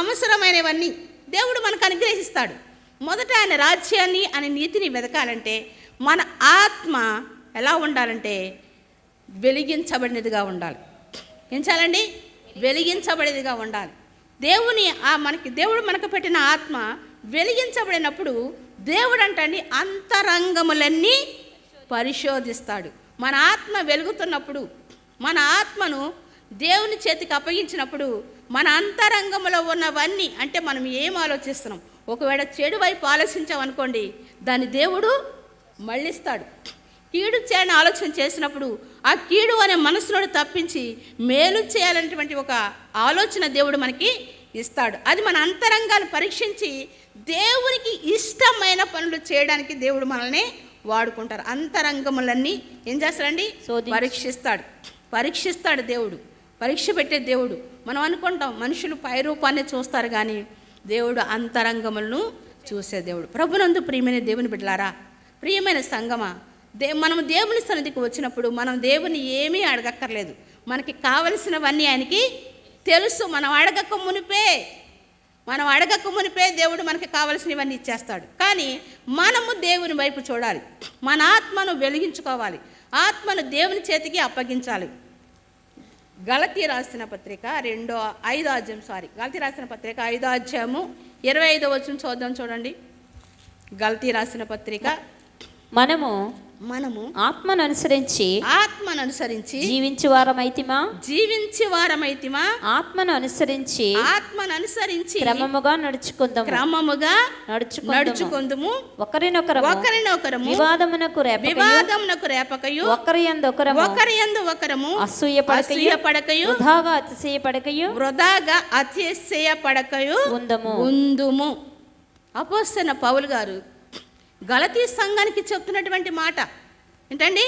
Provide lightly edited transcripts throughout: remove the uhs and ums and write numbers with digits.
అవసరమైనవన్నీ దేవుడు మనకు అనుగ్రహిస్తాడు. మొదట ఆయన రాజ్యాన్ని, ఆయన నీతిని వెతకాలంటే మన ఆత్మ ఎలా ఉండాలంటే వెలిగించబడినదిగా ఉండాలి. ఏం చేయాలండి? వెలిగించబడేదిగా ఉండాలి. దేవుడు మనకు పెట్టిన ఆత్మ వెలిగించబడినప్పుడు దేవుడు అంటండి అంతరంగములన్నీ పరిశోధిస్తాడు. మన ఆత్మ వెలుగుతున్నప్పుడు, మన ఆత్మను దేవుని చేతికి అప్పగించినప్పుడు మన అంతరంగంలో ఉన్నవన్నీ, అంటే మనం ఏం ఆలోచిస్తున్నాం, ఒకవేళ చెడు వైపు ఆలోచించామనుకోండి దాన్ని దేవుడు మళ్ళిస్తాడు. కీడు చేయని ఆలోచన చేసినప్పుడు ఆ కీడు అనే మనసులోని తప్పించి మేలు చేయాలనేటువంటి ఒక ఆలోచన దేవుడు మనకి ఇస్తాడు. అది మన అంతరంగాలు పరీక్షించి దేవునికి ఇష్టమైన పనులు చేయడానికి దేవుడు మనల్ని వాడుకుంటారు. అంతరంగములన్నీ ఏం చేస్తాడండి? పరీక్షిస్తాడు దేవుడు. పరీక్ష పెట్టే దేవుడు. మనం అనుకుంటాం మనుషులు పై రూపాన్ని చూస్తారు కానీ దేవుడు అంతరంగములను చూసే దేవుడు. ప్రభునందు ప్రియమైన దేవుని బిడ్డలారా, ప్రియమైన సంగమా, మనము దేవుని సన్నిధికి వచ్చినప్పుడు మనం దేవుని ఏమీ అడగక్కర్లేదు. మనకి కావలసినవన్నీ ఆయనకి తెలుసు. మనం అడగక మునిపే దేవుడు మనకి కావలసినవన్నీ ఇచ్చేస్తాడు. కానీ మనము దేవుని వైపు చూడాలి. మన ఆత్మను వెలిగించుకోవాలి. ఆత్మను దేవుని చేతికి అప్పగించాలి. గలతీ రాసిన పత్రిక 5వ అధ్యాయము 25వ వచనం చూద్దాం. గలతీ రాసిన పత్రిక మనము ఆత్మను అనుసరించి జీవించి వారమైతిమా ఆత్మను అనుసరించి క్రమముగా నడుచుకుందుము ఒకరినొకరము వివాదమునకు రేపకయు ఒకరియందు ఒకరము అసూయపడకయు వృధాగా అతిశయపడకయు ఉందుము. అపోస్తలుడైన పౌలు గారు గలతీ సంఘానికి చెప్తున్నటువంటి మాట ఏంటండి?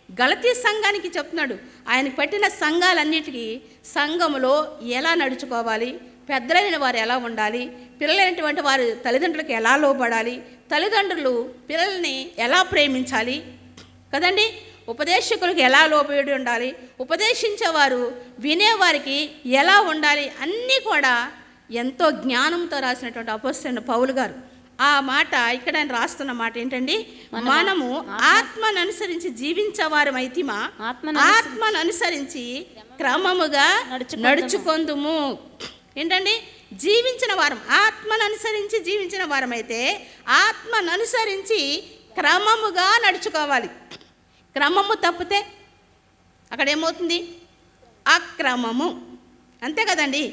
గలతీ సంఘానికి చెప్తున్నాడు. ఆయనకు పెట్టిన సంఘాలన్నిటికీ సంఘములో ఎలా నడుచుకోవాలి, పెద్దలైన వారు ఎలా ఉండాలి, పిల్లలైనటువంటి వారు తల్లిదండ్రులకు ఎలా లోబడాలి, తల్లిదండ్రులు పిల్లల్ని ఎలా ప్రేమించాలి కదండి, ఉపదేశకులకు ఎలా లోబడి ఉండాలి, ఉపదేశించేవారు వినేవారికి ఎలా ఉండాలి, అన్నీ కూడా ఎంతో జ్ఞానంతో రాసినటువంటి అపోస్తలుడైన పౌలు గారు. ఆ మాట ఇక్కడ ఆయన రాస్తున్న మాట ఏంటండి? మనము ఆత్మను అనుసరించి జీవించేవారమైతిమా ఆత్మను అనుసరించి క్రమముగా నడుచుకొందుము. ఏంటండి? జీవించిన వారం, ఆత్మను అనుసరించి జీవించిన వారమైతే ఆత్మను అనుసరించి క్రమముగా నడుచుకోవాలి. క్రమము తప్పితే అక్కడ ఏమవుతుంది? అక్రమము. అంతే కదండి?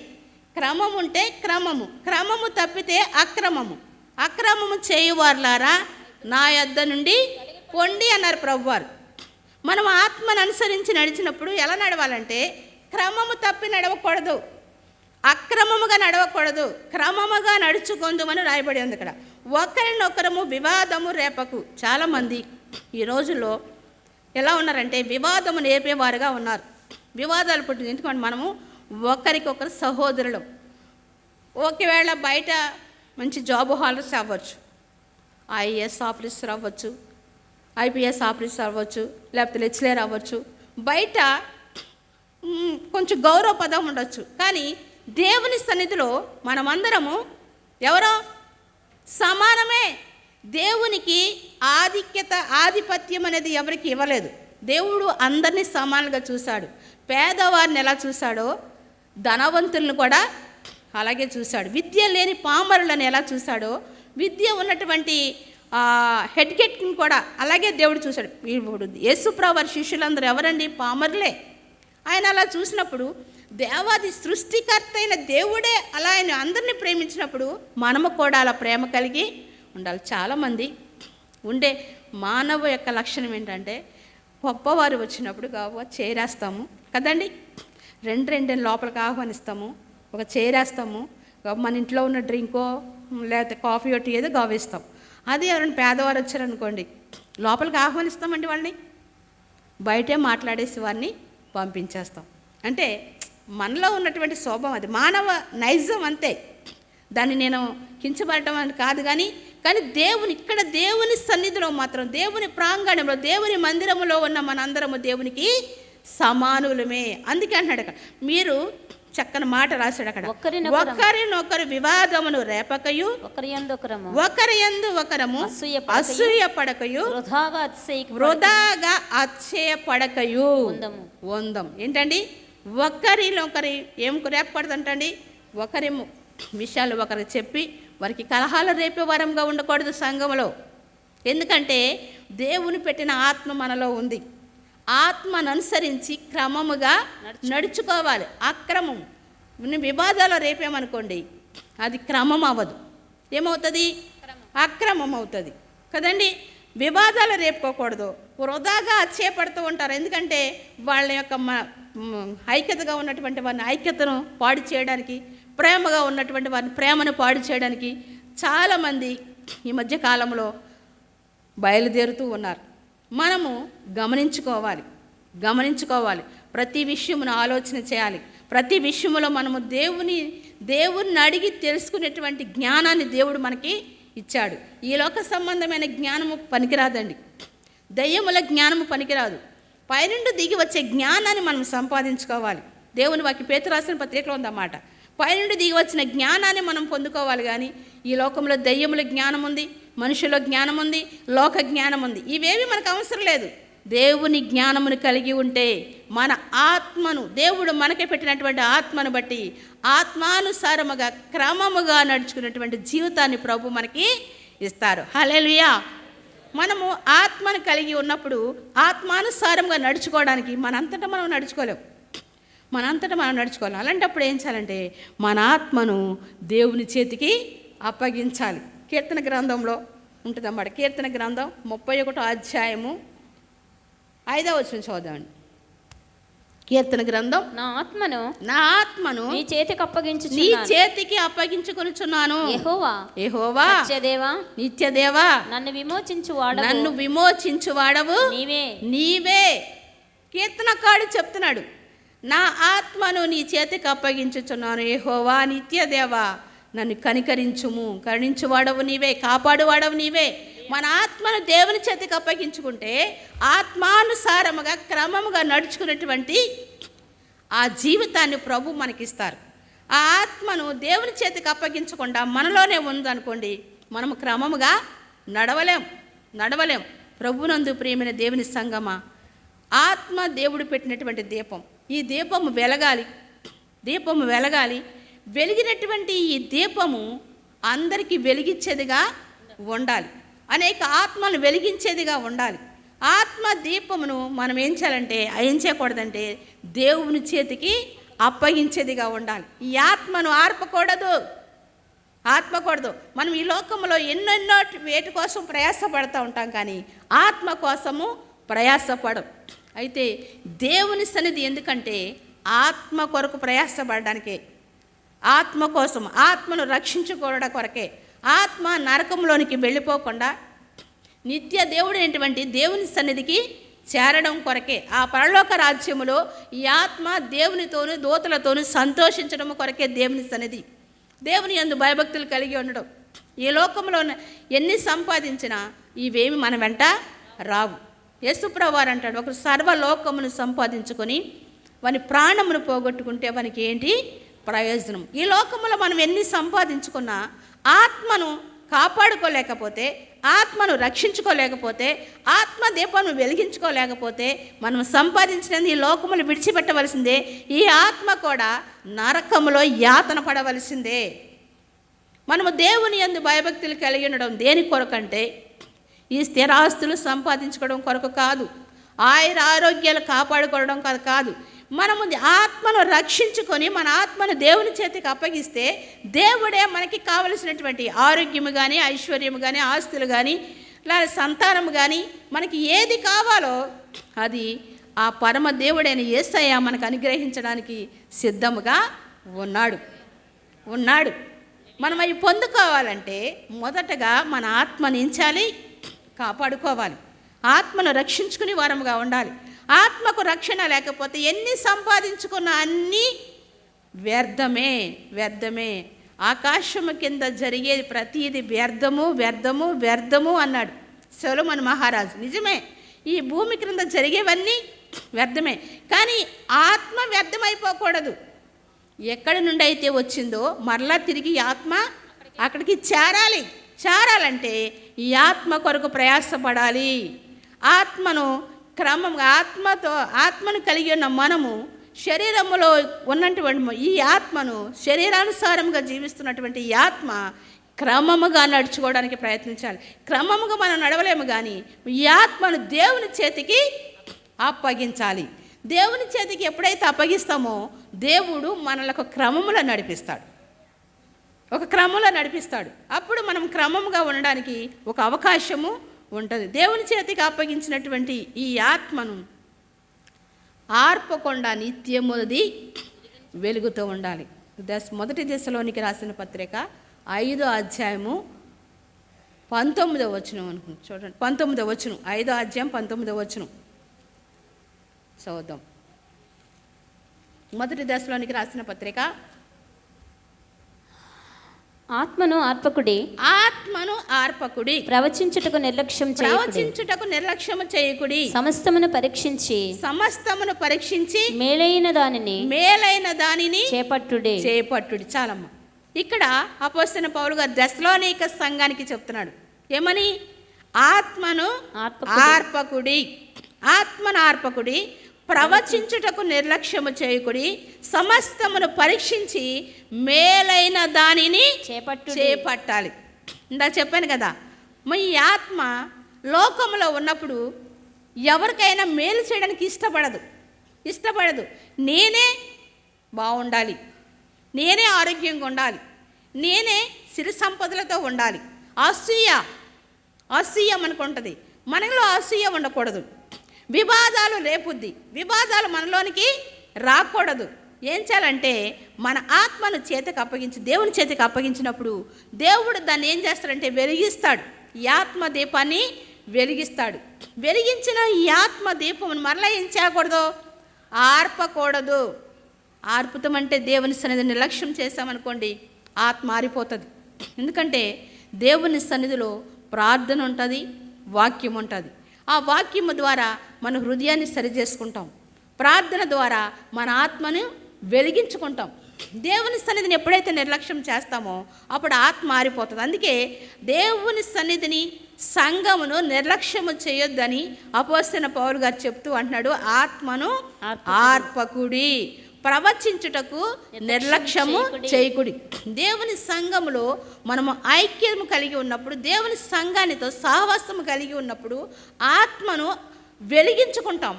క్రమం ఉంటే క్రమము తప్పితే అక్రమము చేయువారులారా నా యొద్ద నుండి పొండి అన్నారు ప్రభువారు. మనం ఆత్మను అనుసరించి నడిచినప్పుడు ఎలా నడవాలంటే క్రమము తప్పి నడవకూడదు, అక్రమముగా నడవకూడదు, క్రమముగా నడుచుకుందామని రాయబడి ఉంది ఇక్కడ. ఒకరినొకరము వివాదము రేపకు. చాలామంది ఈ రోజుల్లో ఎలా ఉన్నారంటే వివాదము నేర్పేవారుగా ఉన్నారు. వివాదాలు పుట్టింది ఎందుకంటే మనము ఒకరికొకరు సహోదరులు. ఒకవేళ బయట మంచి జాబ్ హోల్డర్స్ అవ్వచ్చు, ఐఏఎస్ ఆఫీసర్ అవ్వచ్చు, ఐపీఎస్ ఆఫీసర్ అవ్వచ్చు, లేకపోతే లెక్చరర్ అవ్వచ్చు, బయట కొంచెం గౌరవ పదం ఉండొచ్చు. కానీ దేవుని సన్నిధిలో మనమందరము ఎవరో సమానమే. దేవునికి ఆధిపత్యం అనేది ఎవరికి ఇవ్వలేదు. దేవుడు అందరినీ సమానంగా చూశాడు. పేదవారిని ఎలా చూశాడో ధనవంతులను కూడా అలాగే చూశాడు. విద్య లేని పామరులను ఎలా చూశాడో విద్య ఉన్నటువంటి హెడ్గెట్ని కూడా అలాగే దేవుడు చూశాడు. ఇప్పుడు యేసుప్రభువు వారి శిష్యులందరూ ఎవరండి? పామరులే. ఆయన అలా చూసినప్పుడు దేవాది సృష్టికర్త అయిన దేవుడే అలా ఆయన అందరినీ ప్రేమించినప్పుడు మనము కూడా అలా ప్రేమ కలిగి ఉండాలి. చాలామంది ఉండే మానవ యొక్క లక్షణం ఏంటంటే గొప్పవారు వచ్చినప్పుడు గవ్వ చేరేస్తాము కదండి, రెండు లోపలికి ఆహ్వానిస్తాము, ఒక చేరేస్తాము, మన ఇంట్లో ఉన్న డ్రింకో లేకపోతే కాఫీ ఒకటి ఏదో గావిస్తాం. అది ఎవరైనా పేదవారు వచ్చారనుకోండి లోపలికి ఆహ్వానిస్తామండి, వాళ్ళని బయటే మాట్లాడేసి వారిని పంపించేస్తాం. అంటే మనలో ఉన్నటువంటి స్వభావం అది, మానవ నైజం అంతే. దాన్ని నేను కించబడటం అని కాదు, కానీ ఇక్కడ దేవుని సన్నిధిలో మాత్రం, దేవుని ప్రాంగణంలో, దేవుని మందిరంలో ఉన్న మనందరము దేవునికి సమానులమే. అందుకే అంటున్నాడు, మీరు చక్కని మాట రాశాడు అక్కడ. ఒకరినొకరము ఒకరినొకరు వివాదమును రేపకయు ఒకరి యందు ఒకరము అసూయ పడకయు వృధాగా అతిశయపడకయు ఉందం. ఏంటండి? ఒకరినొకరి ఏం రేపకూడదంటండి? ఒకరి విషయాలు ఒకరికి చెప్పి వారికి కలహాలు రేపే వరంగా ఉండకూడదు సంఘంలో. ఎందుకంటే దేవుని పెట్టిన ఆత్మ మనలో ఉంది. ఆత్మను అనుసరించి క్రమముగా నడుచుకోవాలి. అక్రమం వివాదాలు రేపేమనుకోండి, అది క్రమం అవ్వదు. ఏమవుతుంది? అక్రమం అవుతుంది కదండి. వివాదాలు రేపుకోకూడదు. వృధాగా అతిశయపడుతూ ఉంటారు. ఎందుకంటే వాళ్ళ యొక్క ఐక్యతగా ఉన్నటువంటి వారిని ఐక్యతను పాడు చేయడానికి, ప్రేమగా ఉన్నటువంటి వారిని ప్రేమను పాడు చేయడానికి చాలామంది ఈ మధ్య కాలంలో బయలుదేరుతూ ఉన్నారు. మనము గమనించుకోవాలి. ప్రతి విషయమును ఆలోచన చేయాలి. ప్రతి విషయంలో మనము దేవుణ్ణి అడిగి తెలుసుకునేటువంటి జ్ఞానాన్ని దేవుడు మనకి ఇచ్చాడు. ఈ లోక సంబంధమైన జ్ఞానము పనికిరాదండి. దయ్యముల జ్ఞానము పనికిరాదు. పైనుండి దిగి వచ్చే జ్ఞానాన్ని మనం సంపాదించుకోవాలి. దేవుని వాక్యం పేతురు రాసిన పత్రికలో ఉందన్నమాట. పైనుండి దిగి వచ్చిన జ్ఞానాన్ని మనం పొందుకోవాలి. కానీ ఈ లోకంలో దయ్యముల జ్ఞానం ఉంది, మనుషుల జ్ఞానం ఉంది, లోక జ్ఞానం ఉంది. ఇవేవి మనకు అవసరం లేదు. దేవుని జ్ఞానమును కలిగి ఉంటే మన ఆత్మను, దేవుడు మనకి పెట్టినటువంటి ఆత్మను బట్టి ఆత్మానుసారముగా క్రమముగా నడుచుకున్నటువంటి జీవితాన్ని ప్రభు మనకి ఇస్తారు. హల్లెలూయా. మనము ఆత్మను కలిగి ఉన్నప్పుడు ఆత్మానుసారంగా నడుచుకోవడానికి మనంతటా మనం నడుచుకోలేము. అలాంటప్పుడు ఏం చేయాలంటే మన ఆత్మను దేవుని చేతికి అప్పగించాలి. కీర్తన గ్రంథంలో ఉంటుందన్నమాట. కీర్తన గ్రంథం 31వ అధ్యాయము 5వ వచనం చదువుదామండి. కీర్తన గ్రంథం, నా ఆత్మను నీ చేతికి అప్పగించుకొనుచున్నాను. యెహోవా నిత్యదేవా నన్ను విమోచించువాడవు నీవే. కీర్తనకారుడు చెప్తున్నాడు, నా ఆత్మను నీ చేతికి అప్పగించుచున్నాను. యెహోవా నిత్యదేవా నన్ను కరుణించువాడవు నీవే, కాపాడువాడవు నీవే. మన ఆత్మను దేవుని చేతికి అప్పగించుకుంటే ఆత్మానుసారముగా క్రమముగా నడుచుకున్నటువంటి ఆ జీవితాన్ని ప్రభు మనకిస్తారు. ఆ ఆత్మను దేవుని చేతికి అప్పగించకుండా మనలోనే ఉందనుకోండి, మనము క్రమముగా నడవలేం. ప్రభునందు ప్రియమైన దేవుని సంగమా, ఆత్మ దేవుడు పెట్టినటువంటి దీపం. ఈ దీపము వెలగాలి. వెలిగినటువంటి ఈ దీపము అందరికీ వెలిగించేదిగా ఉండాలి. అనేక ఆత్మను వెలిగించేదిగా ఉండాలి. ఆత్మ దీపమును మనం ఏం చేయకూడదంటే దేవుని చేతికి అప్పగించేదిగా ఉండాలి. ఈ ఆత్మను ఆర్పకూడదు. మనం ఈ లోకంలో ఎన్నెన్నో వేటి కోసం ప్రయాసపడుతూ ఉంటాం, కానీ ఆత్మ కోసము ప్రయాసపడం. అయితే దేవుని సన్నిధి ఎందుకంటే ఆత్మ కొరకు ప్రయాసపడడానికే, ఆత్మ కోసం, ఆత్మను రక్షించుకోవడం కొరకే, ఆత్మ నరకంలోనికి వెళ్ళిపోకుండా నిత్య దేవుడైనటువంటి దేవుని సన్నిధికి చేరడం కొరకే, ఆ పరలోక రాజ్యములో ఈ ఆత్మ దేవునితోనూ దూతలతోనూ సంతోషించడం కొరకే దేవుని సన్నిధి. దేవుని యందు భయభక్తులు కలిగి ఉండడం. ఈ లోకంలో ఎన్ని సంపాదించినా ఇవేమి మన వెంట రావు. యేసుప్రభువు వారు అంటాడు, ఒక సర్వలోకమును సంపాదించుకొని వాని ప్రాణమును పోగొట్టుకుంటే వానికి ఏంటి ప్రయోజనం? ఈ లోకంలో మనం ఎన్ని సంపాదించుకున్నా ఆత్మను కాపాడుకోలేకపోతే, ఆత్మను రక్షించుకోలేకపోతే, ఆత్మ దీపాన్ని వెలిగించుకోలేకపోతే మనం సంపాదించినది ఈ లోకములు విడిచిపెట్టవలసిందే. ఈ ఆత్మ కూడా నరకములో యాతన పడవలసిందే. మనము దేవుని యందు భయభక్తులు కలిగి ఉండడం దేని కొరకంటే ఈ స్థిరాస్తులు సంపాదించుకోవడం కొరకు కాదు, ఆరోగ్యాలు కాపాడుకోవడం కాదు. మనము ఆత్మను రక్షించుకొని మన ఆత్మను దేవుని చేతికి అప్పగిస్తే దేవుడే మనకి కావలసినటువంటి ఆరోగ్యము కానీ, ఐశ్వర్యము కానీ, ఆస్తులు కానీ, లేదా సంతానము కానీ, మనకి ఏది కావాలో అది ఆ పరమ దేవుడైన యేసయ్య మనకు అనుగ్రహించడానికి సిద్ధముగా ఉన్నాడు. మనం అవి పొందుకోవాలంటే మొదటగా మన ఆత్మను ఎంచాలి, కాపాడుకోవాలి. ఆత్మను రక్షించుకుని వారముగా ఉండాలి. ఆత్మకు రక్షణ లేకపోతే ఎన్ని సంపాదించుకున్నా అన్నీ వ్యర్థమే. ఆకాశము కింద జరిగేది ప్రతిది వ్యర్థము అన్నాడు సొలొమోను మహారాజు. నిజమే, ఈ భూమి క్రింద జరిగేవన్నీ వ్యర్థమే, కానీ ఆత్మ వ్యర్థమైపోకూడదు. ఎక్కడి నుండి అయితే వచ్చిందో మరలా తిరిగి ఈ ఆత్మ అక్కడికి చేరాలంటే ఈ ఆత్మ కొరకు ప్రయాసపడాలి. ఆత్మను క్రమంగా ఆత్మను కలిగి ఉన్న మనము శరీరంలో ఉన్నటువంటి ఈ ఆత్మను శరీరానుసారంగా జీవిస్తున్నటువంటి ఈ ఆత్మ క్రమముగా నడుచుకోవడానికి ప్రయత్నించాలి. క్రమముగా మనం నడవలేము, కానీ ఈ ఆత్మను దేవుని చేతికి అప్పగించాలి. దేవుని చేతికి ఎప్పుడైతే అప్పగిస్తామో దేవుడు మనలకు క్రమములో నడిపిస్తాడు. అప్పుడు మనం క్రమముగా ఉండడానికి ఒక అవకాశము ఉంటుంది. దేవుని చేతికి అప్పగించినటువంటి ఈ ఆత్మను ఆర్పకుండా నిత్యముది వెలుగుతూ ఉండాలి. మొదటి దశలోనికి రాసిన పత్రిక 5వ అధ్యాయము 19వ వచనం అనుకుంటు చూడండి. 19వ వచనం, 5వ అధ్యాయం 19వ వచనం చదువుదాం. మొదటి దశలోనికి రాసిన పత్రిక. ఆత్మను ఆర్పకుడి, ప్రవచించుటకు నిర్లక్ష్యము చేయకుడి, సమస్తమును పరీక్షించి మేలైన దానిని చేపట్టుడి. చాలమ్మ. ఇక్కడ అపోస్తలుడైన పౌలు గారు దశలోనిక సంఘానికి చెప్తున్నాడు ఏమని? ఆత్మను ఆర్పకుడి, ప్రవచించుటకు నిర్లక్ష్యము చేయకుడి, సమస్తమును పరీక్షించి మేలైన దానిని చేపట్టాలి. ఇందా చెప్పాను కదా, ఈ ఆత్మ లోకంలో ఉన్నప్పుడు ఎవరికైనా మేలు చేయడానికి ఇష్టపడదు. నేనే బాగుండాలి, నేనే ఆరోగ్యంగా ఉండాలి, నేనే సిరి సంపదలతో ఉండాలి. అసూయ మనకుంటుంది. మనలో అసూయ ఉండకూడదు. వివాదాలు రేపుద్ది. వివాదాలు మనలోనికి రాకూడదు. ఏం చేయాలంటే మన ఆత్మను దేవుని చేతికి అప్పగించినప్పుడు దేవుడు దాన్ని ఏం చేస్తాడంటే వెలిగిస్తాడు. ఈ ఆత్మ దీపాన్ని వెలిగించిన ఈ ఆత్మ దీపమును మరలా ఏం చేయకూడదు? ఆర్పకూడదు. ఆర్పుతామంటే దేవుని సన్నిధిని నిర్లక్ష్యం చేసామనుకోండి, ఆత్మ ఆరిపోతుంది. ఎందుకంటే దేవుని సన్నిధిలో ప్రార్థన ఉంటుంది, వాక్యం ఉంటుంది. ఆ వాక్యము ద్వారా మన హృదయాన్ని సరిచేసుకుంటాం. ప్రార్థన ద్వారా మన ఆత్మను వెలిగించుకుంటాం. దేవుని సన్నిధిని ఎప్పుడైతే నిర్లక్ష్యం చేస్తామో అప్పుడు ఆత్మ మారిపోతుంది. అందుకే దేవుని సన్నిధిని, సంఘమును నిర్లక్ష్యము చేయొద్దని అపోస్తలుడైన పౌలు గారు చెప్తూ అంటున్నాడు. ఆత్మను ఆర్పకుడి, ప్రవచించుటకు నిర్లక్ష్యము చేయకుడి. దేవుని సంఘములో మనము ఐక్యము కలిగి ఉన్నప్పుడు, దేవుని సంఘానితో సహవాసము కలిగి ఉన్నప్పుడు ఆత్మను వెలిగించుకుంటాం.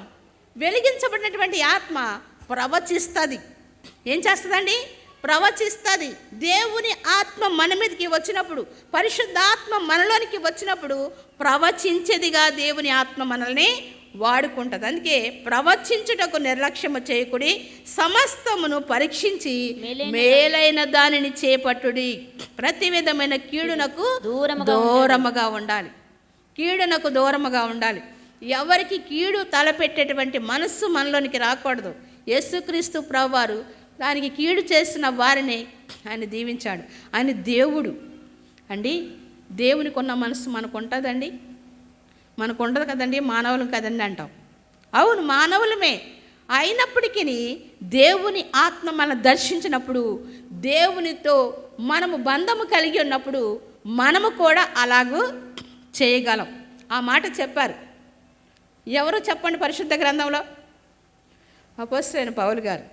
వెలిగించబడినటువంటి ఆత్మ ప్రవచిస్తుంది. ఏం చేస్తుందండి? ప్రవచిస్తుంది. దేవుని ఆత్మ మన మీదకి వచ్చినప్పుడు, పరిశుద్ధాత్మ మనలోనికి వచ్చినప్పుడు ప్రవచించేదిగా దేవుని ఆత్మ మనల్ని వాడుకుంటుంది. అందుకే ప్రవచించుటకు నిర్లక్ష్యము చేయకుడి, సమస్తమును పరీక్షించి మేలైన దానిని చేపట్టుడి. ప్రతి విధమైన కీడునకు దూరముగా ఉండాలి. ఎవరికి కీడు తలపెట్టేటువంటి మనస్సు మనలోనికి రాకూడదు. యేసుక్రీస్తు ప్రభువారు దానికి కీడు చేసిన వారిని ఆయన దీవించాడు. ఆయన దేవుడు అండి. దేవునికి ఉన్న మనసు మనకు ఉంటుందండి? మనకు ఉండదు కదండి, మానవులం కదండి అంటాం. అవును, మానవులమే. అయినప్పటికీ దేవుని ఆత్మ మనం దర్శించినప్పుడు, దేవునితో మనము బంధము కలిగి ఉన్నప్పుడు మనము కూడా అలాగూ చేయగలం. ఆ మాట చెప్పారు. ఎవరు చెప్పండి పరిశుద్ధ గ్రంథంలో? అపోస్తలుడైన పౌలు గారు.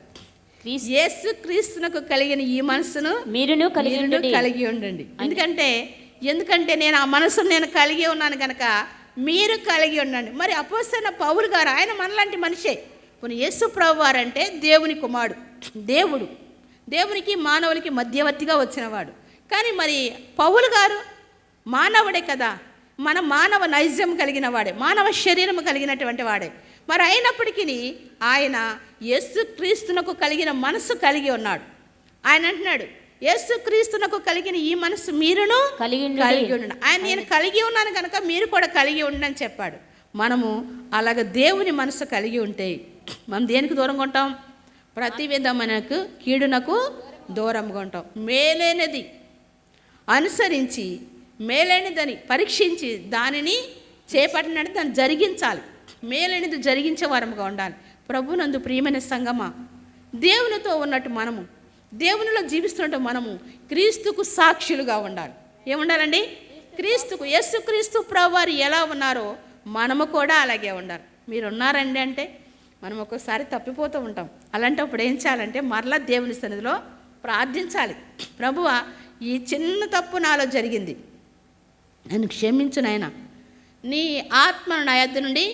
యేసుక్రీస్తునకు కలిగిన ఈ మనసును మీరును కలిగి ఉండండి. ఎందుకంటే నేను ఆ మనసును నేను కలిగి ఉన్నాను కనుక మీరు కలిగి ఉండండి. మరి అపోస్తలుడైన పౌలు గారు ఆయన మనలాంటి మనిషే. కొన్ని యేసు ప్రభువారు అంటే దేవుని కుమారుడు, దేవునికి మానవులకి మధ్యవర్తిగా వచ్చినవాడు. కానీ మరి పౌలు గారు మానవుడే కదా, మన మానవ నైజం కలిగిన వాడే, మానవ శరీరము కలిగినటువంటి వాడే. మరి అయినప్పటికీ ఆయన యేసుక్రీస్తునకు కలిగిన మనసు కలిగి ఉన్నాడు. ఆయన అంటున్నాడు, యేసుక్రీస్తునకు కలిగిన ఈ మనసు మీరును కలిగి ఉండండి. ఆయన నేను కలిగి ఉన్నాను కనుక మీరు కూడా కలిగి ఉండండి అని చెప్పాడు. మనము అలాగ దేవుని మనసు కలిగి ఉంటే మనం దేనికి దూరంగా ఉంటాం? ప్రతి విధమైన కీడునకు దూరంగా ఉంటాం. మేలైనది అనుసరించి, మేలైనదని పరీక్షించి దానిని చేపట్టినట్టు దాన్ని జరిగించాలి. మేలైనది జరిగించే వారముగా ఉండాలి. ప్రభునందు ప్రియమైన సంగమా, దేవునితో ఉన్నట్టు మనము దేవునిలో జీవిస్తుంటే మనము క్రీస్తుకు సాక్షులుగా ఉండాలి. ఏముండాలండి? క్రీస్తుకు, యేసుక్రీస్తు ప్రభువారు ఎలా ఉన్నారో మనము కూడా అలాగే ఉండాలి. మీరు ఉన్నారండి అంటే మనం ఒక్కోసారి తప్పిపోతూ ఉంటాం. అలాంటప్పుడు ఏం చేయాలంటే మరలా దేవుని సన్నిధిలో ప్రార్థించాలి. ప్రభువా, ఈ చిన్న తప్పు నాలో జరిగింది, నన్ను క్షమించు నాయనా, నీ ఆత్మను నా యొద్ద నుండి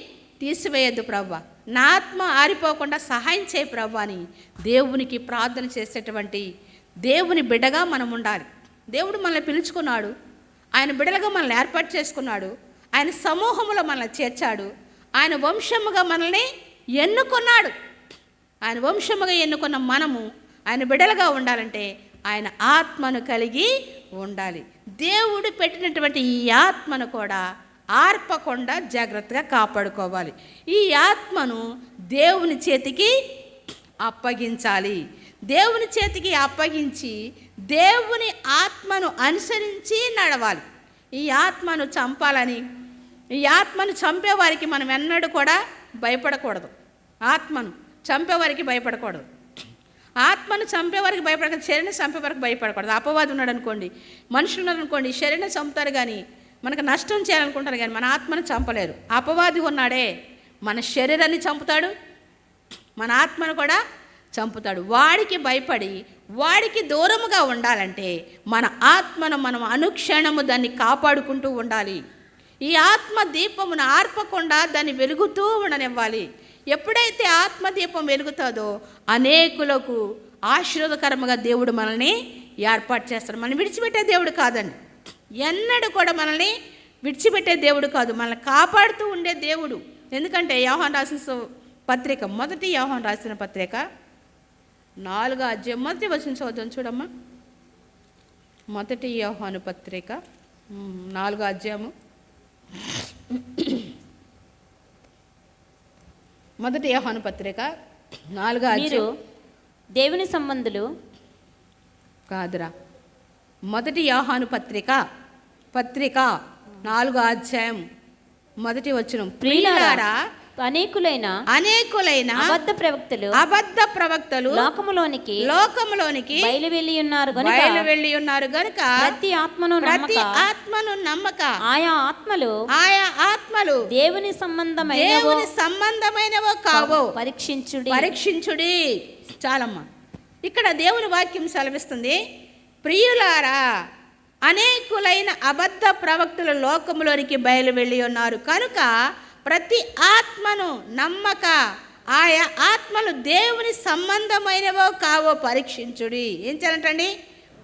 తీసివేయద్దు ప్రభువా, నా ఆత్మ ఆరిపోకుండా సహాయం చేయి ప్రభువా అని దేవునికి ప్రార్థన చేసేటువంటి దేవుని బిడ్డగా మనం ఉండాలి. దేవుడు మనల్ని పిలుచుకున్నాడు, ఆయన బిడ్డలుగా మనల్ని ఏర్పాటు చేసుకున్నాడు, ఆయన సమూహంలో మనల్ని చేర్చాడు, ఆయన వంశముగా మనల్ని ఎన్నుకున్నాడు. ఆయన వంశముగా ఎన్నుకున్న మనము ఆయన బిడ్డలుగా ఉండాలంటే ఆయన ఆత్మను కలిగి ఉండాలి. దేవుడు పెట్టినటువంటి ఈ ఆత్మను కూడా ఆర్పకుండా జాగ్రత్తగా కాపాడుకోవాలి. ఈ ఆత్మను దేవుని చేతికి అప్పగించాలి. దేవుని చేతికి అప్పగించి దేవుని ఆత్మను అనుసరించి నడవాలి. ఈ ఆత్మను చంపాలని, ఈ ఆత్మను చంపేవారికి మనం ఎన్నడూ కూడా భయపడకూడదు. ఆత్మను చంపేవారికి భయపడకూడదు. ఆత్మను చంపేవారికి భయపడకూడదు. శరీరం చంపేవారికి భయపడకూడదు. అపవాది ఉన్నాడు అనుకోండి, మనుషులు ఉన్నారు అనుకోండి, శరీరం చంపుతారు కానీ మనకు నష్టం చేయాలనుకుంటారు కానీ మన ఆత్మను చంపలేరు. అపవాది ఉన్నాడే మన శరీరాన్ని చంపుతాడు, మన ఆత్మను కూడా చంపుతాడు. వాడికి భయపడి వాడికి దూరముగా ఉండాలంటే మన ఆత్మను మనం అనుక్షణము దాన్ని కాపాడుకుంటూ ఉండాలి. ఈ ఆత్మ దీపమును ఆర్పకుండా దాన్ని వెలుగుతూ ఉండనివ్వాలి. ఎప్పుడైతే ఆత్మదీపం వెలుగుతుందో అనేకులకు ఆశీర్వాదకరముగా దేవుడు మనల్ని ఏర్పాటు చేస్తాడు. మనం విడిచిపెట్టే దేవుడు కాదండి, ఎన్నడూ కూడా మనల్ని విడిచిపెట్టే దేవుడు కాదు, మనల్ని కాపాడుతూ ఉండే దేవుడు. ఎందుకంటే యోహాను రాసిన పత్రిక, మొదటి యోహాను రాసిన పత్రిక 4వ అధ్యాయం మొదటి వచనం చదువుదాం చూడమ్మా. మొదటి యోహాను పత్రిక 4వ అధ్యాయము, మొదటి యోహాను పత్రిక 4వ అధ్యాయం. దేవుని సంబంధులు కాదురా, మొదటి యోహాను పత్రిక 4వ అధ్యాయం మొదటి వచనం. ప్రియులారా, అనేకులైన అబద్ధ ప్రవక్తలు లోకములోనికి బయలు వెళ్ళి ఉన్నారు గనుక ప్రతి ఆత్మను నమ్మక ఆయా ఆత్మలు దేవుని సంబంధమైనవో కావో పరీక్షించుడి. చాలమ్మా, ఇక్కడ దేవుని వాక్యం సెలవిస్తుంది, ప్రియులారా, అనేకులైన అబద్ధ ప్రవక్తలు లోకములోనికి బయలు వెళ్ళి ఉన్నారు కనుక ప్రతి ఆత్మను నమ్మక ఆయా ఆత్మలు దేవుని సంబంధమైనవో కావో పరీక్షించుడి. ఏం చేయాలంటండి?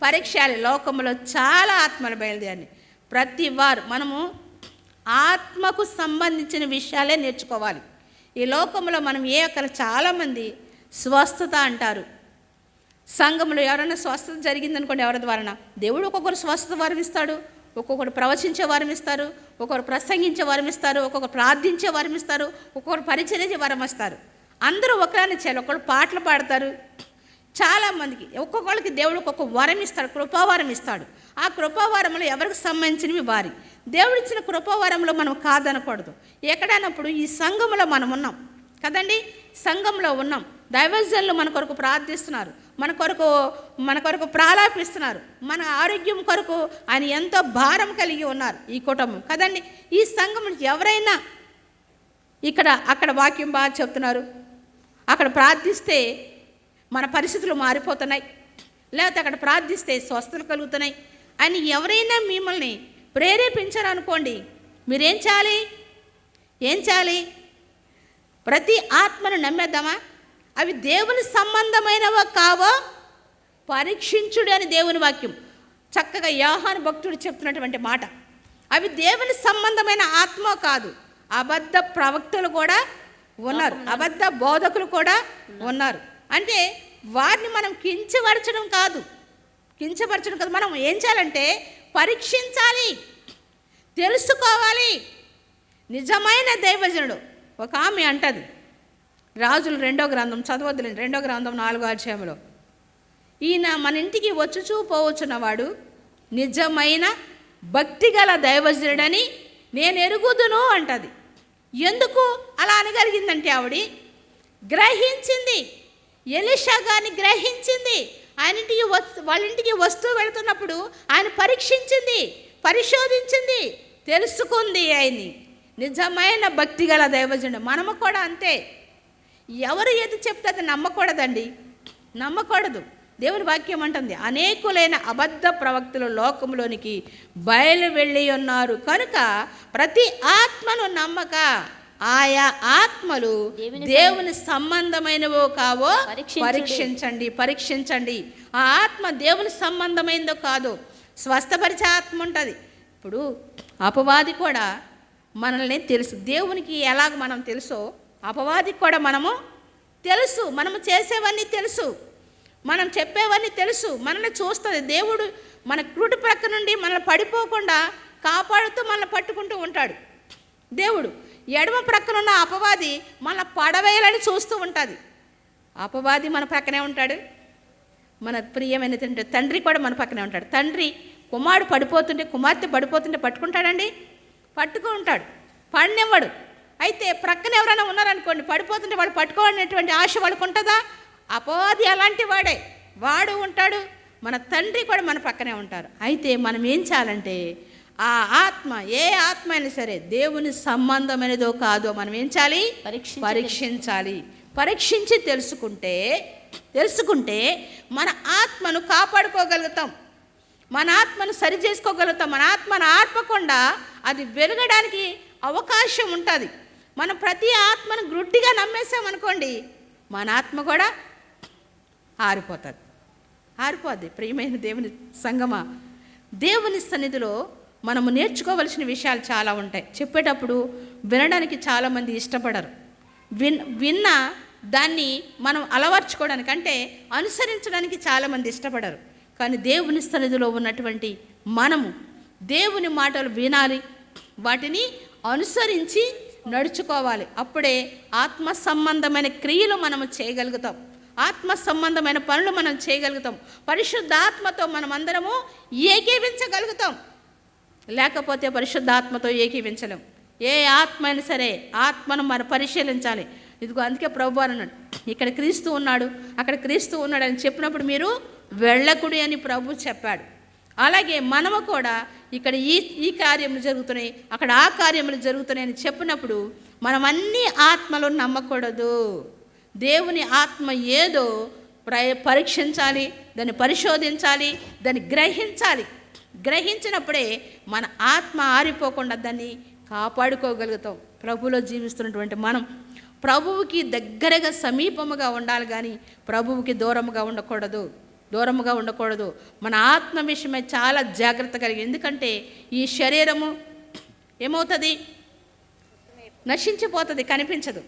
పరీక్షాలి. లోకంలో చాలా ఆత్మలు బయలుదేరి ప్రతి వారు మనము ఆత్మకు సంబంధించిన విషయాలే నేర్చుకోవాలి. ఈ లోకంలో మనం అక్కడ చాలామంది స్వస్థత అంటారు. సంఘంలో ఎవరైనా స్వస్థత జరిగిందనుకోండి, ఎవరి ద్వారా దేవుడు ఒక్కొక్కరు స్వస్థత వరం ఇస్తాడు, ఒక్కొక్కరు ప్రవచించే వరం ఇస్తారు, ఒక్కొక్కరు ప్రసంగించే వరం ఇస్తారు, ఒక్కొక్కరు ప్రార్థించే వరం ఇస్తారు, ఒక్కొక్కరు పరిచర్య వరం ఇస్తారు. అందరూ ఒకరిని చేయాలి. ఒక్కొక్కరు పాటలు పాడతారు. చాలామందికి ఒక్కొక్కరికి దేవుడు ఒక్కొక్క వరం ఇస్తాడు, కృపావరం ఇస్తాడు. ఆ కృపావరంలో ఎవరికి సంబంధించినవి వారి. దేవుడిచ్చిన కృపావరంలో మనం కాదనకూడదు. ఎక్కడైనప్పుడు ఈ సంఘంలో మనం ఉన్నాం కదండి, సంఘంలో ఉన్నాం, దైవజనులు మన కొరకు ప్రార్థిస్తున్నారు, మన కొరకు ప్రాలాపిస్తున్నారు, మన ఆరోగ్యం కొరకు ఆయన ఎంతో భారం కలిగి ఉన్నారు ఈ కుటుంబం కదండి. ఈ సంఘం ఎవరైనా అక్కడ వాక్యం బాగా చెప్తున్నారు, అక్కడ ప్రార్థిస్తే మన పరిస్థితులు మారిపోతున్నాయి, లేకపోతే అక్కడ ప్రార్థిస్తే స్వస్థతలు కలుగుతున్నాయి అని ఎవరైనా మిమ్మల్ని ప్రేరేపించారనుకోండి, మీరేం చేయాలి? ప్రతి ఆత్మను నమ్మేద్దామా? అవి దేవుని సంబంధమైనవో కావో పరీక్షించుడు అని దేవుని వాక్యం చక్కగా యోహాను భక్తుడు చెప్తున్నటువంటి మాట. అవి దేవుని సంబంధమైన ఆత్మ కాదు. అబద్ధ ప్రవక్తలు కూడా ఉన్నారు, అబద్ధ బోధకులు కూడా ఉన్నారు. అంటే వారిని మనం కించపరచడం కాదు, మనం ఏం చేయాలంటే పరీక్షించాలి, తెలుసుకోవాలి. నిజమైన దైవజనుడు ఒక ఆమె అంటది, రాజులు 2వ గ్రంథం చదవద్దులేండి, 2వ గ్రంథం 4వ అధ్యాయంలో, ఈయన మన ఇంటికి వచ్చుచూ పోవచ్చున్నవాడు నిజమైన భక్తిగల దైవజనుడని నేను ఎరుగుదును అంటది. ఎందుకు అలా అనగలిగిందంటే ఆవిడ గ్రహించింది, ఎలీషా గారిని గ్రహించింది. వాళ్ళ ఇంటికి వస్తూ వెళుతున్నప్పుడు ఆయన పరీక్షించింది, పరిశోధించింది, తెలుసుకుంది ఆయన్ని. నిజమైన భక్తి గల దైవజనుడు. మనము కూడా అంతే. ఎవరు ఏది చెప్తే అది నమ్మకూడదండి, నమ్మకూడదు. దేవుని వాక్యం అంటుంది, అనేకులైన అబద్ధ ప్రవక్తలు లోకంలోనికి బయలు వెళ్ళి ఉన్నారు కనుక ప్రతి ఆత్మను నమ్మక, ఆయా ఆత్మలు దేవుని సంబంధమైనవో కావో పరీక్షించండి. ఆ ఆత్మ దేవుని సంబంధమైనదో కాదో స్వస్థపరిచే ఆత్మ ఉంటుంది. ఇప్పుడు అపవాది కూడా మనల్ని తెలుసు. దేవునికి ఎలాగ మనం తెలుసో అపవాదికి కూడా మనము తెలుసు. మనము చేసేవన్నీ తెలుసు, మనం చెప్పేవన్నీ తెలుసు. మనల్ని చూస్తుంది. దేవుడు మన కుడి ప్రక్క నుండి మనల్ని పడిపోకుండా కాపాడుతూ మనల్ని పట్టుకుంటూ ఉంటాడు. దేవుడు ఎడమ ప్రక్కనున్న అపవాది మన పడవేయాలని చూస్తూ ఉంటుంది. అపవాది మన పక్కనే ఉంటాడు. మన ప్రియమైన తండ్రి కూడా మన పక్కనే ఉంటాడు. తండ్రి కుమారుడు పడిపోతుంటే, కుమార్తె పడిపోతుంటే పట్టుకుంటాడండి? పట్టుకుంటాడు, పడినివ్వడు. అయితే ప్రక్కన ఎవరైనా ఉన్నారనుకోండి, పడిపోతుంటే వాళ్ళు పట్టుకోవాలనేటువంటి ఆశ వాళ్ళకు ఉంటుందా? అపవాది అలాంటి వాడు ఉంటాడు. మన తండ్రి కూడా మన పక్కనే ఉంటారు. అయితే మనం ఏం చేయాలంటే ఆ ఆత్మ, ఏ ఆత్మ అయినా సరే దేవుని సంబంధమైనదో కాదో మనం ఏం చేయాలి? పరీక్షించాలి. పరీక్షించి తెలుసుకుంటే మన ఆత్మను కాపాడుకోగలుగుతాం, మన ఆత్మను సరి చేసుకోగలుగుతాం. మన ఆత్మను ఆర్పకుండా అది వెలగడానికి అవకాశం ఉంటుంది. మనం ప్రతి ఆత్మను గ్రుడ్డిగా నమ్మేసామనుకోండి, మన ఆత్మ కూడా ఆరిపోద్ది. ప్రియమైన దేవుని సంగమా, దేవుని సన్నిధిలో మనము నేర్చుకోవలసిన విషయాలు చాలా ఉంటాయి. చెప్పేటప్పుడు వినడానికి చాలామంది ఇష్టపడరు. విన్న దాన్ని మనం అలవర్చుకోవడానికి అంటే అనుసరించడానికి చాలామంది ఇష్టపడరు. కానీ దేవుని సన్నిధిలో ఉన్నటువంటి మనము దేవుని మాటలు వినాలి, వాటిని అనుసరించి నడుచుకోవాలి. అప్పుడే ఆత్మ సంబంధమైన క్రియలు మనము చేయగలుగుతాం, ఆత్మ సంబంధమైన పనులు మనం చేయగలుగుతాం. పరిశుద్ధాత్మతో మనం అందరము ఏకీవించగలుగుతాం. లేకపోతే పరిశుద్ధాత్మతో ఏకీవించలేం. ఏ ఆత్మ అయినా సరే ఆత్మను మనం పరిశీలించాలి. ఇదిగో అందుకే ప్రభువు అన్నాడు, ఇక్కడ క్రీస్తు ఉన్నాడు, అక్కడ క్రీస్తు ఉన్నాడు అని చెప్పినప్పుడు మీరు వెళ్ళకుడి అని ప్రభు చెప్పాడు. అలాగే మనము కూడా ఇక్కడ ఈ కార్యములు జరుగుతున్నాయి, అక్కడ ఆ కార్యములు జరుగుతున్నాయి అని చెప్పినప్పుడు మనం అన్ని ఆత్మలు నమ్మకూడదు. దేవుని ఆత్మ ఏదో పరీక్షించాలి, దాన్ని పరిశోధించాలి, దాన్ని గ్రహించినప్పుడే మన ఆత్మ ఆరిపోకుండా దాన్ని కాపాడుకోగలుగుతాం. ప్రభువులో జీవిస్తున్నటువంటి మనం ప్రభువుకి దగ్గరగా సమీపముగా ఉండాలి, కానీ ప్రభువుకి దూరముగా ఉండకూడదు. మన ఆత్మ విషయమే చాలా జాగ్రత్త కలిగి. ఎందుకంటే ఈ శరీరము ఏమవుతుంది? నశించిపోతుంది, కనిపించదు.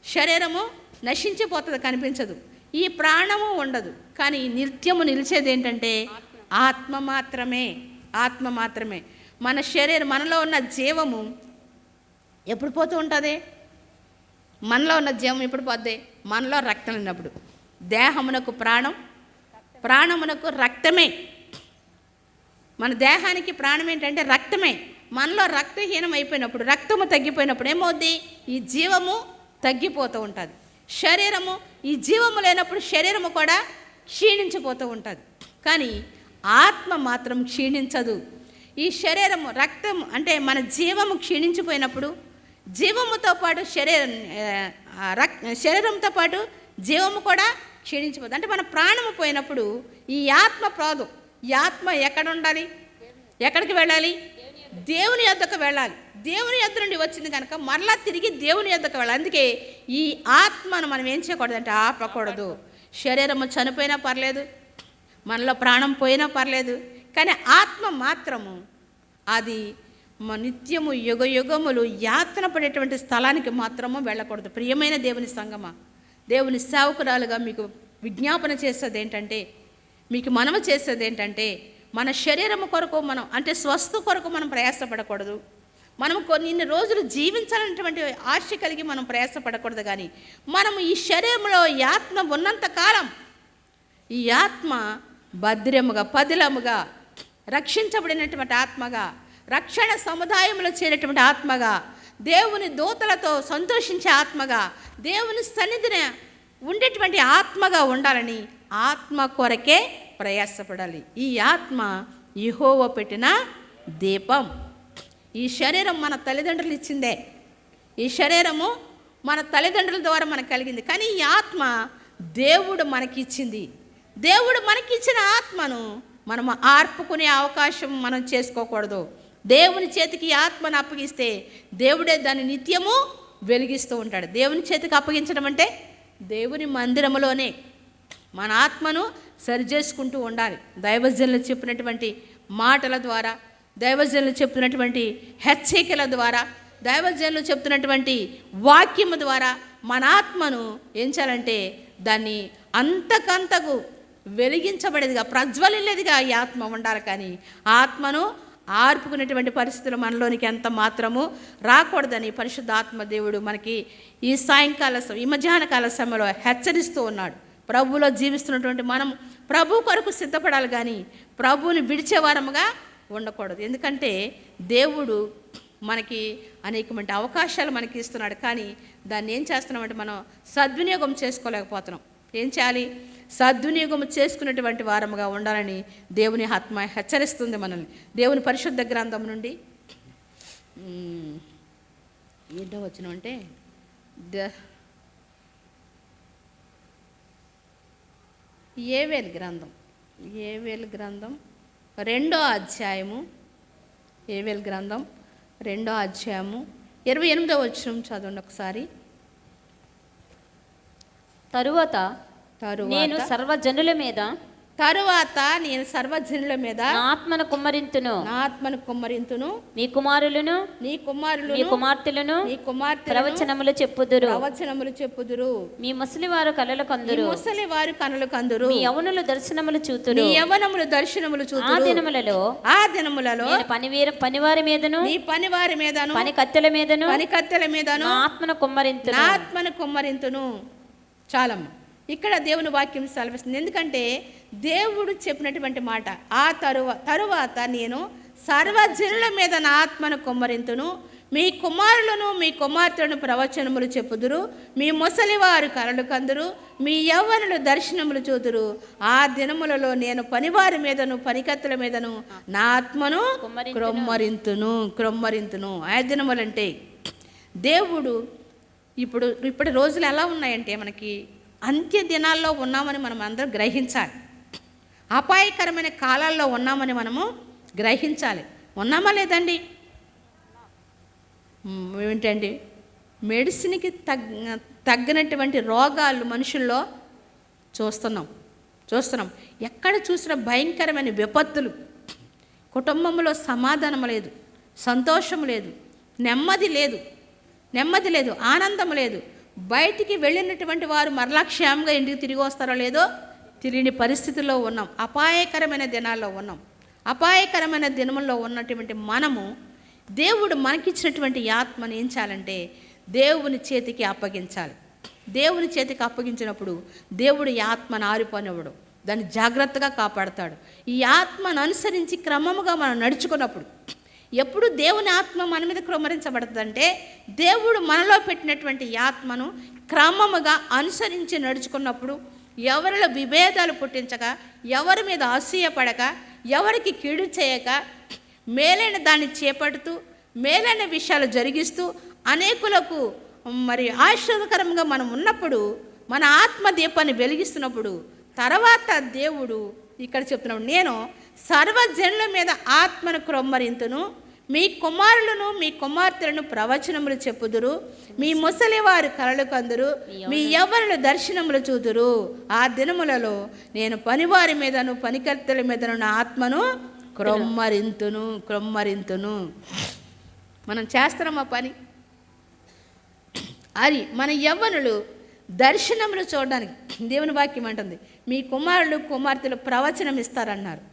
శరీరము నశించిపోతుంది, కనిపించదు. ఈ ప్రాణము ఉండదు, కానీ నిత్యము నిలిచేది ఏంటంటే ఆత్మ మాత్రమే. మన శరీరం, మనలో ఉన్న జీవము ఎప్పుడు పోతూ ఉంటుంది? మనలో ఉన్న జీవం ఎప్పుడు పోద్ది? మనలో రక్తం ఉన్నప్పుడు. దేహమునకు ప్రాణమునకు రక్తమే. మన దేహానికి ప్రాణం ఏంటంటే రక్తమే. మనలో రక్తహీనం అయిపోయినప్పుడు, రక్తము తగ్గిపోయినప్పుడు ఏమవుద్ది? ఈ జీవము తగ్గిపోతూ ఉంటుంది. శరీరము, ఈ జీవము లేనప్పుడు శరీరము కూడా క్షీణించిపోతూ ఉంటుంది. కానీ ఆత్మ మాత్రం క్షీణించదు. ఈ శరీరము, రక్తం అంటే మన జీవము క్షీణించిపోయినప్పుడు జీవముతో పాటు శరీరంతో పాటు జీవము కూడా క్షీణించిపోతుంది. అంటే మన ప్రాణము పోయినప్పుడు ఈ ఆత్మ పోదు. ఈ ఆత్మ ఎక్కడ ఉండాలి? ఎక్కడికి వెళ్ళాలి? దేవుని యొద్దకు వెళ్ళాలి. దేవుని యొద్ద నుండి వచ్చింది కనుక మరలా తిరిగి దేవుని యొద్దకు వెళ్ళాలి. అందుకే ఈ ఆత్మను మనం ఏం చేయకూడదు అంటే ఆపకూడదు. శరీరము చనిపోయినా పర్లేదు, మనలో ప్రాణం పోయినా పర్లేదు, కానీ ఆత్మ మాత్రము అది నిత్యము యుగములు యాతన పడేటువంటి స్థలానికి మాత్రము వెళ్ళకూడదు. ప్రియమైన దేవుని సంగమా, దేవుని సేవకురాలుగా మీకు విజ్ఞాపన చేసేది ఏంటంటే, మీకు మనము చేసేది ఏంటంటే, మన శరీరము కొరకు మనం అంటే స్వస్థ కొరకు మనం ప్రయాసపడకూడదు. మనం కొన్ని రోజులు జీవించాలనేటువంటి ఆశ కలిగి మనం ప్రయాసపడకూడదు. కానీ మనం ఈ శరీరంలో ఈ ఆత్మ ఉన్నంత కాలం ఈ ఆత్మ భద్రముగా, పదిలముగా రక్షించబడినటువంటి ఆత్మగా, రక్షణ సముదాయంలో చేరేటువంటి ఆత్మగా, దేవుని దూతలతో సంతోషించే ఆత్మగా, దేవుని సన్నిధిని ఉండేటువంటి ఆత్మగా ఉండాలని ఆత్మ కొరకే ప్రయాసపడాలి. ఈ ఆత్మ యెహోవా పెట్టిన దీపం. ఈ శరీరం మన తల్లిదండ్రులు ఇచ్చిందే. ఈ శరీరము మన తల్లిదండ్రుల ద్వారా మనకు కలిగింది. కానీ ఈ ఆత్మ దేవుడు మనకిచ్చింది. దేవుడు మనకిచ్చిన ఆత్మను మనం ఆర్పుకునే అవకాశం మనం చేసుకోకూడదు. దేవుని చేతికి ఈ ఆత్మను అప్పగిస్తే దేవుడే దాన్ని నిత్యము వెలిగిస్తూ ఉంటాడు. దేవుని చేతికి అప్పగించడం అంటే దేవుని మందిరములోనే మన ఆత్మను సరిచేసుకుంటూ ఉండాలి. దైవజనులు చెప్పినటువంటి మాటల ద్వారా, దైవజనులు చెప్తున్నటువంటి హెచ్చరికల ద్వారా, దైవజనులు చెప్తున్నటువంటి వాక్యము ద్వారా మన ఆత్మను ఏం చేయాలంటే దాన్ని అంతకంతకు వెలిగించబడేదిగా, ప్రజ్వలిల్లేదిగా ఈ ఆత్మ ఉండాలి. కానీ ఆత్మను ఆర్పుకునేటువంటి పరిస్థితులు మనలోనికి ఎంత మాత్రము రాకూడదని పరిశుద్ధాత్మ దేవుడు మనకి ఈ ఈ మధ్యాహ్న కాల సమయంలో హెచ్చరిస్తూ ఉన్నాడు. ప్రభువులో జీవిస్తున్నటువంటి మనం ప్రభు కొరకు సిద్ధపడాలి, కానీ ప్రభువుని విడిచేవారముగా ఉండకూడదు. ఎందుకంటే దేవుడు మనకి అనేకమైన అవకాశాలు మనకి ఇస్తున్నాడు, కానీ దాన్ని ఏం చేస్తున్నామంటే మనం సద్వినియోగం చేసుకోలేకపోతున్నాం. ఏం చేయాలి? సద్వినియోగం చేసుకునేటువంటి వారముగా ఉండాలని దేవుని ఆత్మ హెచ్చరిస్తుంది మనల్ని. దేవుని పరిశుద్ధ గ్రంథం నుండి ఏంటో వచ్చిన అంటే ఏవేలు గ్రంథం 2వ అధ్యాయము, ఏవేలు గ్రంథం 2వ అధ్యాయము 28వ వచనం చదవండి ఒకసారి. తరువాత నేను సర్వజనుల మీద నా ఆత్మను కుమ్మరింతును, నీ కుమారులను నీ కుమార్తెలను ప్రవచనములు చెప్పుదురు, మీ ముసలివారు కలలు కందురు, మీ యవ్వనులు దర్శనములు చూతురు. ఆ దినములలో పనివారి మీదను పని కత్తెల మీదను ఆత్మను కుమ్మరింతును. చాలమ్మ, ఇక్కడ దేవుని వాక్యం సెలవిస్తుంది. ఎందుకంటే దేవుడు చెప్పినటువంటి మాట, ఆ తరువాత నేను సర్వజనుల మీద నా ఆత్మను కుమ్మరింతును, మీ కుమారులను మీ కుమార్తెలను ప్రవచనములు చెప్పుదురు, మీ ముసలివారు కలలు కందురు, మీ యవ్వనులు దర్శనములు చూదురు. ఆ దినములలో నేను పనివారి మీదను పనికత్తెల మీదను నా ఆత్మను క్రొమ్మరింతును. ఆ దినములంటే దేవుడు ఇప్పటి రోజులు ఎలా ఉన్నాయంటే మనకి అంత్య దినాల్లో ఉన్నామని మనం అందరం గ్రహించాలి. అపాయకరమైన కాలాల్లో ఉన్నామని మనము గ్రహించాలి. ఉన్నామా లేదండి? ఏంటండి, మెడిసిన్కి తగ్గినటువంటి రోగాలు మనుషుల్లో చూస్తున్నాం. ఎక్కడ చూసినా భయంకరమైన విపత్తులు, కుటుంబంలో సమాధానం లేదు, సంతోషం లేదు, నెమ్మది లేదు, ఆనందం లేదు. బయటికి వెళ్ళినటువంటి వారు మరలా క్షేమంగా ఇంటికి తిరిగి వస్తారో లేదో తెలియని పరిస్థితుల్లో ఉన్నాం. అపాయకరమైన దినాల్లో ఉన్నాం. అపాయకరమైన దినముల్లో ఉన్నటువంటి మనము దేవుడు మనకిచ్చినటువంటి ఆత్మను ఏం చేయాలంటే దేవుని చేతికి అప్పగించాలి. దేవుని చేతికి అప్పగించినప్పుడు దేవుడు ఈ ఆత్మను ఆరిపోనివ్వడు, దాన్ని జాగ్రత్తగా కాపాడతాడు. ఈ ఆత్మను అనుసరించి క్రమముగా మనం నడుచుకున్నప్పుడు, ఎప్పుడు దేవుని ఆత్మ మన మీద క్రమరించబడుతుందంటే దేవుడు మనలో పెట్టినటువంటి ఆత్మను క్రమముగా అనుసరించి నడుచుకున్నప్పుడు, ఎవరిలో విభేదాలు పుట్టించక, ఎవరి మీద అసూయపడక, ఎవరికి కీడు చేయక, మేలైన దాన్ని చేపడుతూ మేలైన విషయాలు జరిగిస్తూ అనేకులకు మరి ఆశీర్వదకరంగా మనం ఉన్నప్పుడు, మన ఆత్మ దీపాన్ని వెలిగిస్తున్నప్పుడు, తర్వాత దేవుడు ఇక్కడ చెప్తున్నాడు, నేను సర్వజనుల మీద ఆత్మను క్రొమ్మరింతును, మీ కుమారులను మీ కుమార్తెలను ప్రవచనములు చెప్పుదురు, మీ ముసలివారు కలలు కందురు, మీ యవ్వనులు దర్శనములు చూదురు. ఆ దినములలో నేను పనివారి మీదను పనికర్తెల మీదను నా ఆత్మను క్రొమ్మరింతును. మనం చేస్తున్నాం ఆ పని. అది మన యవ్వనులు దర్శనములు చూడడానికి దేవుని వాక్యం అంటుంది, మీ కుమారులు కుమార్తెలు ప్రవచనం ఇస్తారన్నారు.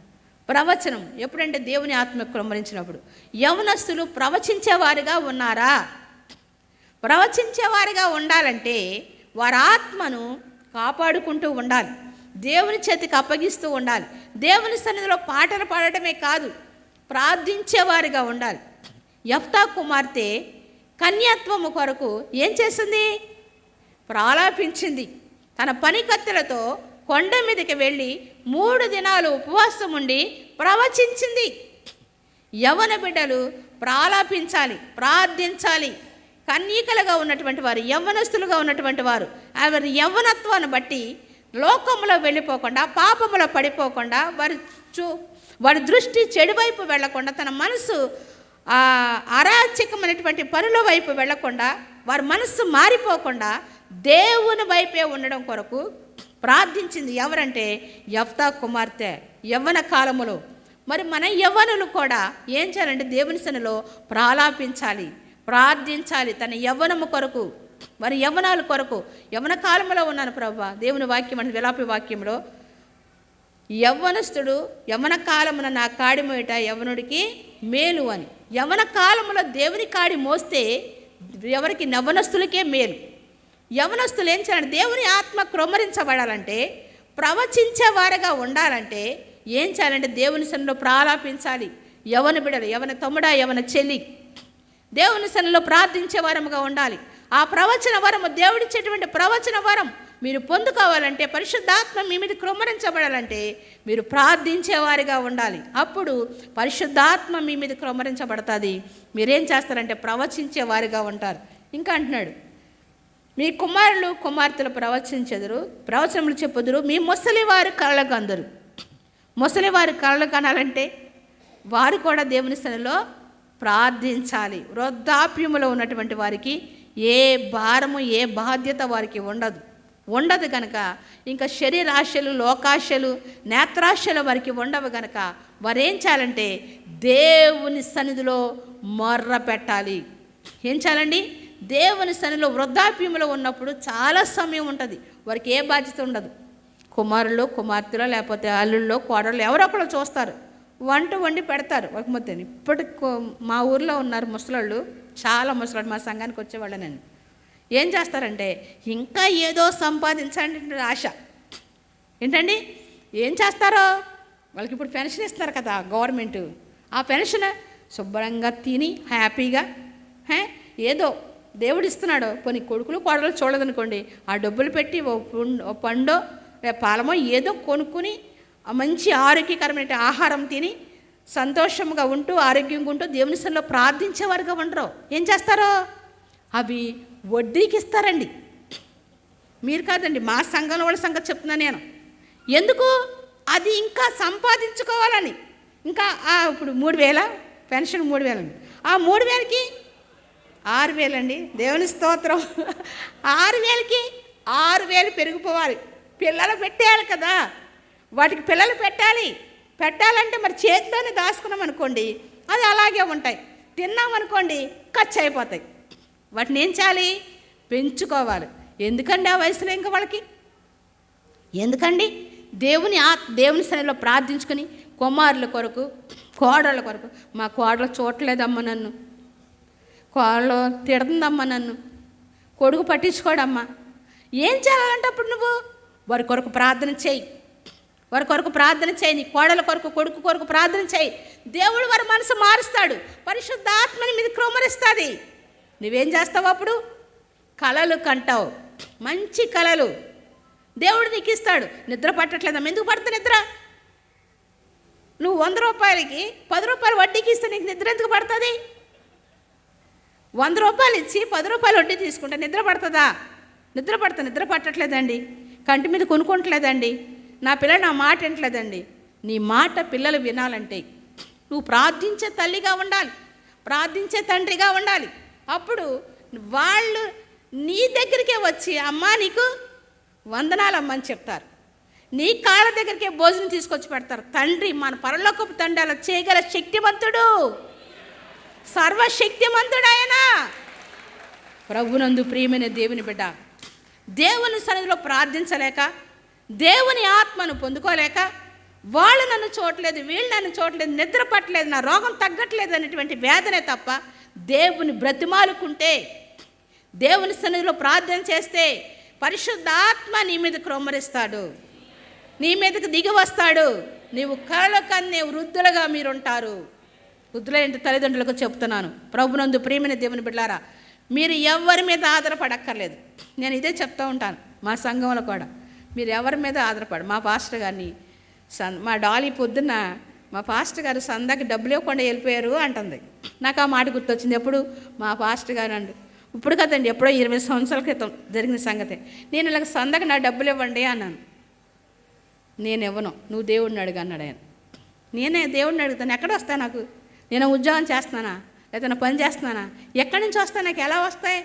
ప్రవచనం ఎప్పుడంటే దేవుని ఆత్మ క్రమరించినప్పుడు. యవనస్తులు ప్రవచించేవారుగా ఉన్నారా? ప్రవచించేవారుగా ఉండాలంటే వారి ఆత్మను కాపాడుకుంటూ ఉండాలి, దేవుని చేతికి అప్పగిస్తూ ఉండాలి. దేవుని సన్నిధిలో పాటలు పాడటమే కాదు, ప్రార్థించేవారుగా ఉండాలి. యెఫ్తా కుమార్తె కన్యాత్వము కొరకు ఏం చేసింది? ప్రాలాపించింది. తన పనికత్తెలతో కొండ మీదకి వెళ్ళి 3 దినాలు ఉపవాసం ఉండి ప్రవచించింది. యవన బిడ్డలు ప్రాలాపించాలి, ప్రార్థించాలి. కన్యకలుగా ఉన్నటువంటి వారు, యవ్వనస్తులుగా ఉన్నటువంటి వారు వారి యవ్వనత్వాన్ని బట్టి లోకంలో వెళ్ళిపోకుండా, పాపములో పడిపోకుండా, వారి దృష్టి చెడు వైపు వెళ్లకుండా, తన మనసు అరాచకమైనటువంటి పనుల వైపు వెళ్లకుండా, వారి మనస్సు మారిపోకుండా దేవుని వైపే ఉండడం కొరకు ప్రార్థించింది. ఎవరంటే యెఫ్తా కుమార్తె యవ్వన కాలములో. మరి మన యవ్వనులు కూడా ఏం చేయాలంటే దేవుని సన్నిధిలో ప్రాలాపించాలి, ప్రార్థించాలి. తన యవ్వనము కొరకు, మరి యవ్వనాల కొరకు. యవ్వన కాలంలో ఉన్నాను ప్రభువా, దేవుని వాక్యం అంటే విలాపి వాక్యంలో, యవ్వనస్తుడు యవ్వన కాలమున నా కాడి మోయట యవ్వనుడికి మేలు అని. యవ్వన కాలములో దేవుని కాడి మోస్తే ఎవరికి? యవ్వనస్తులకే మేలు. యవ్వనస్తులు ఏం చేయాలంటే దేవుని ఆత్మ క్రొమ్మరించబడాలంటే, ప్రవచించేవారుగా ఉండాలంటే ఏం చేయాలంటే దేవుని సన్నిధిలో ప్రాలాపించాలి. యవన బిడ్డలు, యవన తమ్ముడా, యవన చెల్లి, దేవుని సన్నిధిలో ప్రార్థించే వరముగా ఉండాలి. ఆ ప్రవచన వరము, దేవుడిచ్చేటువంటి ప్రవచన వరం మీరు పొందుకోవాలంటే, పరిశుద్ధాత్మ మీ మీద క్రొమ్మరించబడాలంటే మీరు ప్రార్థించేవారిగా ఉండాలి. అప్పుడు పరిశుద్ధాత్మ మీ మీద క్రొమ్మరించబడుతుంది. మీరేం చేస్తారంటే ప్రవచించేవారిగా ఉంటారు. ఇంకా అంటున్నాడు, మీ కుమారులు కుమార్తెలు ప్రవచించెదరు, ప్రవచనములు చెప్పుదురు, మీ ముసలివారు కళ్ళకు అందరు. ముసలివారు కళ్ళు కనాలంటే వారు కూడా దేవుని సన్నిధిలో ప్రార్థించాలి. వృద్ధాప్యములో ఉన్నటువంటి వారికి ఏ భారము, ఏ బాధ్యత వారికి ఉండదు కనుక, ఇంకా శరీరాశలు, లోకాశలు, నేత్రాశలు వారికి ఉండవు కనుక వారు ఏం చేయాలంటే దేవుని సన్నిధిలో మొర్ర పెట్టాలి. ఏం చేయాలండి? దేవుని సన్నిధిలో వృద్ధాప్యములో ఉన్నప్పుడు చాలా సమయం ఉంటుంది, వారికి ఏ బాధ్యత ఉండదు. కుమారులు, కుమార్తెలు, లేకపోతే అల్లుళ్ళు, కోడళ్ళు ఎవరో ఒకళ్ళు చూస్తారు, వంట వండి పెడతారు. ఒక మొత్తం ఇప్పటికి మా ఊర్లో ఉన్నారు ముసలాళ్ళు, చాలా ముసలాళ్ళు, మా సంఘానికి వచ్చేవాళ్ళు. నేను ఏం చేస్తారంటే ఇంకా ఏదో సంపాదించాలంటే ఆశ. ఏంటండి ఏం చేస్తారో, వాళ్ళకి ఇప్పుడు పెన్షన్ ఇస్తున్నారు కదా గవర్నమెంట్, ఆ పెన్షన్ శుభ్రంగా తిని హ్యాపీగా ఏదో దేవుడు ఇస్తున్నాడు, కొన్ని కొడుకులు కోడలు చూడదనుకోండి, ఆ డబ్బులు పెట్టి ఓ పండో పాలమో ఏదో కొనుక్కుని మంచి ఆరోగ్యకరమైన ఆహారం తిని సంతోషంగా ఉంటూ, ఆరోగ్యంగా ఉంటూ దేవుని సన్నిధిలో ప్రార్థించేవారుగా ఉండరు. ఏం చేస్తారో అవి వడ్డీకి ఇస్తారండి. మీరు కాదండి, మా సంఘంలో వాళ్ళ సంగతి చెప్తున్నాను నేను. ఎందుకు? అది ఇంకా సంపాదించుకోవాలని. ఇంకా ఇప్పుడు 3,000 పెన్షన్, 3,000 అండి. ఆ 3,000కి 6,000 అండి. దేవుని స్తోత్రం. 6,000కి 6,000 పెరిగిపోవాలి. పిల్లలు పెట్టేయాలి కదా, వాటికి పిల్లలు పెట్టాలంటే మరి చేతిలోనే దాచుకున్నాం అనుకోండి, అది అలాగే ఉంటాయి. తిన్నామనుకోండి ఖర్చు అయిపోతాయి. వాటిని ఏం చేయాలి? పెంచుకోవాలి. ఎందుకండి ఆ వయసులో ఇంకా వాళ్ళకి ఎందుకండి? దేవుని సన్నిధిలో ప్రార్థించుకొని కుమారుల కొరకు, కోడళ్ళ కొరకు, మా కోడలు చూడలేదమ్మా నన్ను, కోడలు తిడుతుందమ్మా నన్ను, కొడుకు పట్టించుకోడమ్మా. ఏం చేయాలంటే అప్పుడు నువ్వు వారి కొరకు ప్రార్థన చేయి, వారి కొరకు ప్రార్థన చేయి, నీ కోడల కొరకు, కొడుకు కొరకు ప్రార్థన చేయి. దేవుడు వారి మనసు మారుస్తాడు, పరిశుద్ధాత్మని మీద క్రమరిస్తుంది. నువ్వేం చేస్తావు? అప్పుడు కలలు కంటావు, మంచి కలలు దేవుడు నీకు ఇస్తాడు. నిద్ర పట్టట్లేదమ్మా, ఎందుకు పడుతుంది నిద్ర? నువ్వు 100 రూపాయలకి 10 రూపాయలు వడ్డీకి ఇస్తే నీకు నిద్ర ఎందుకు పడుతుంది? 100 రూపాయలు ఇచ్చి 10 రూపాయలు వడ్డీ తీసుకుంటే నిద్ర పడుతుందా? నిద్ర పట్టట్లేదండి, కంటి మీద కొనుక్కోవట్లేదండి, నా పిల్లలు నా మాట వినట్లేదండి. నీ మాట పిల్లలు వినాలంటే నువ్వు ప్రార్థించే తల్లిగా ఉండాలి, ప్రార్థించే తండ్రిగా ఉండాలి. అప్పుడు వాళ్ళు నీ దగ్గరికే వచ్చి అమ్మా నీకు వందనాలమ్మని చెప్తారు, నీ కాళ్ళ దగ్గరికే భోజనం తీసుకొచ్చి పెడతారు. తండ్రి, మన పరలోకపు తండ్రి అలా చేయగల శక్తిమంతుడు, సర్వశక్తిమంతుడు ఆయన. ప్రభునందు ప్రియమైన దేవుని బిడ్డ, దేవుని సన్నిధిలో ప్రార్థించలేక, దేవుని ఆత్మను పొందుకోలేక, వాళ్ళు నన్ను చూడలేదు, వీళ్ళు నన్ను చూడలేదు, నిద్ర పట్టలేదు, నా రోగం తగ్గట్లేదు అనేటువంటి వేదనే తప్ప, దేవుని బ్రతిమాలుకుంటే, దేవుని సన్నిధిలో ప్రార్థన చేస్తే పరిశుద్ధాత్మ నీ మీద క్రొమ్మరిస్తాడు, నీ మీదకి దిగి వస్తాడు. నీవు కలలు కన్నే వృద్ధులుగా మీరుంటారు. వృద్ధులైన తల్లిదండ్రులకు చెప్తున్నాను, ప్రభునందు ప్రియమైన దేవుని బిడ్డలారా, మీరు ఎవరి మీద ఆధారపడక్కర్లేదు. నేను ఇదే చెప్తూ ఉంటాను మా సంఘంలో కూడా. మీరు ఎవరి మీద ఆధారపడు. మా పాస్టర్ గారిని మా డాలీ పొద్దున్న మా పాస్టర్ గారు సందాకి డబ్బులు ఇవ్వకుండా వెళ్ళిపోయారు అంటుంది. నాకు ఆ మాట గుర్తొచ్చింది. ఎప్పుడు మా పాస్టర్ గారు అండి, ఇప్పుడు కదండి, ఎప్పుడో 20 సంవత్సరాల క్రితం జరిగిన సంగతే. నేను ఇలాగ సందాకి నా డబ్బులు ఇవ్వండి అన్నాను. నేను ఇవ్వను, నువ్వు దేవుడిని అడుగు అన్నాడు ఆయన. నేనే దేవుడిని అడుగుతాను, ఎక్కడ వస్తాయి నాకు? నేను ఉద్యోగం చేస్తున్నానా, లేకపోతే నా పని చేస్తున్నానా, ఎక్కడి నుంచి వస్తాయి, నాకు ఎలా వస్తాయి?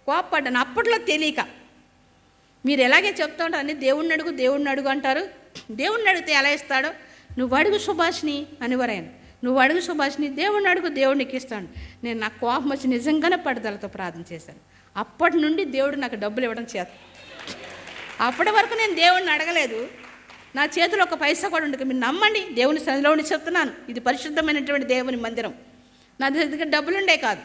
కోప్పడ్డాను అప్పట్లో తెలియక. మీరు ఎలాగే చెప్తూ ఉంటారు అన్నీ దేవుడిని అడుగు దేవుడిని అడుగు అంటారు. దేవుడిని అడిగితే ఎలా ఇస్తాడో, నువ్వు అడుగు సుభాష్ని అనివరాయను, నువ్వు అడుగు సుభాష్ని, దేవుడిని అడుగు దేవుడికి ఇస్తాడు. నేను నాకు కోపం వచ్చి నిజంగానే పట్టుదలతో ప్రార్థన చేశాను. అప్పటి నుండి దేవుడు నాకు డబ్బులు ఇవ్వడం చేత. అప్పటి వరకు నేను దేవుడిని అడగలేదు, నా చేతిలో ఒక పైసా కూడా ఉండదు. మీరు నమ్మండి, దేవుని సన్నిధిలో ఉండి చెప్తున్నాను, ఇది పరిశుద్ధమైనటువంటి దేవుని మందిరం. నా దగ్గర డబ్బులు ఉండే కాదు.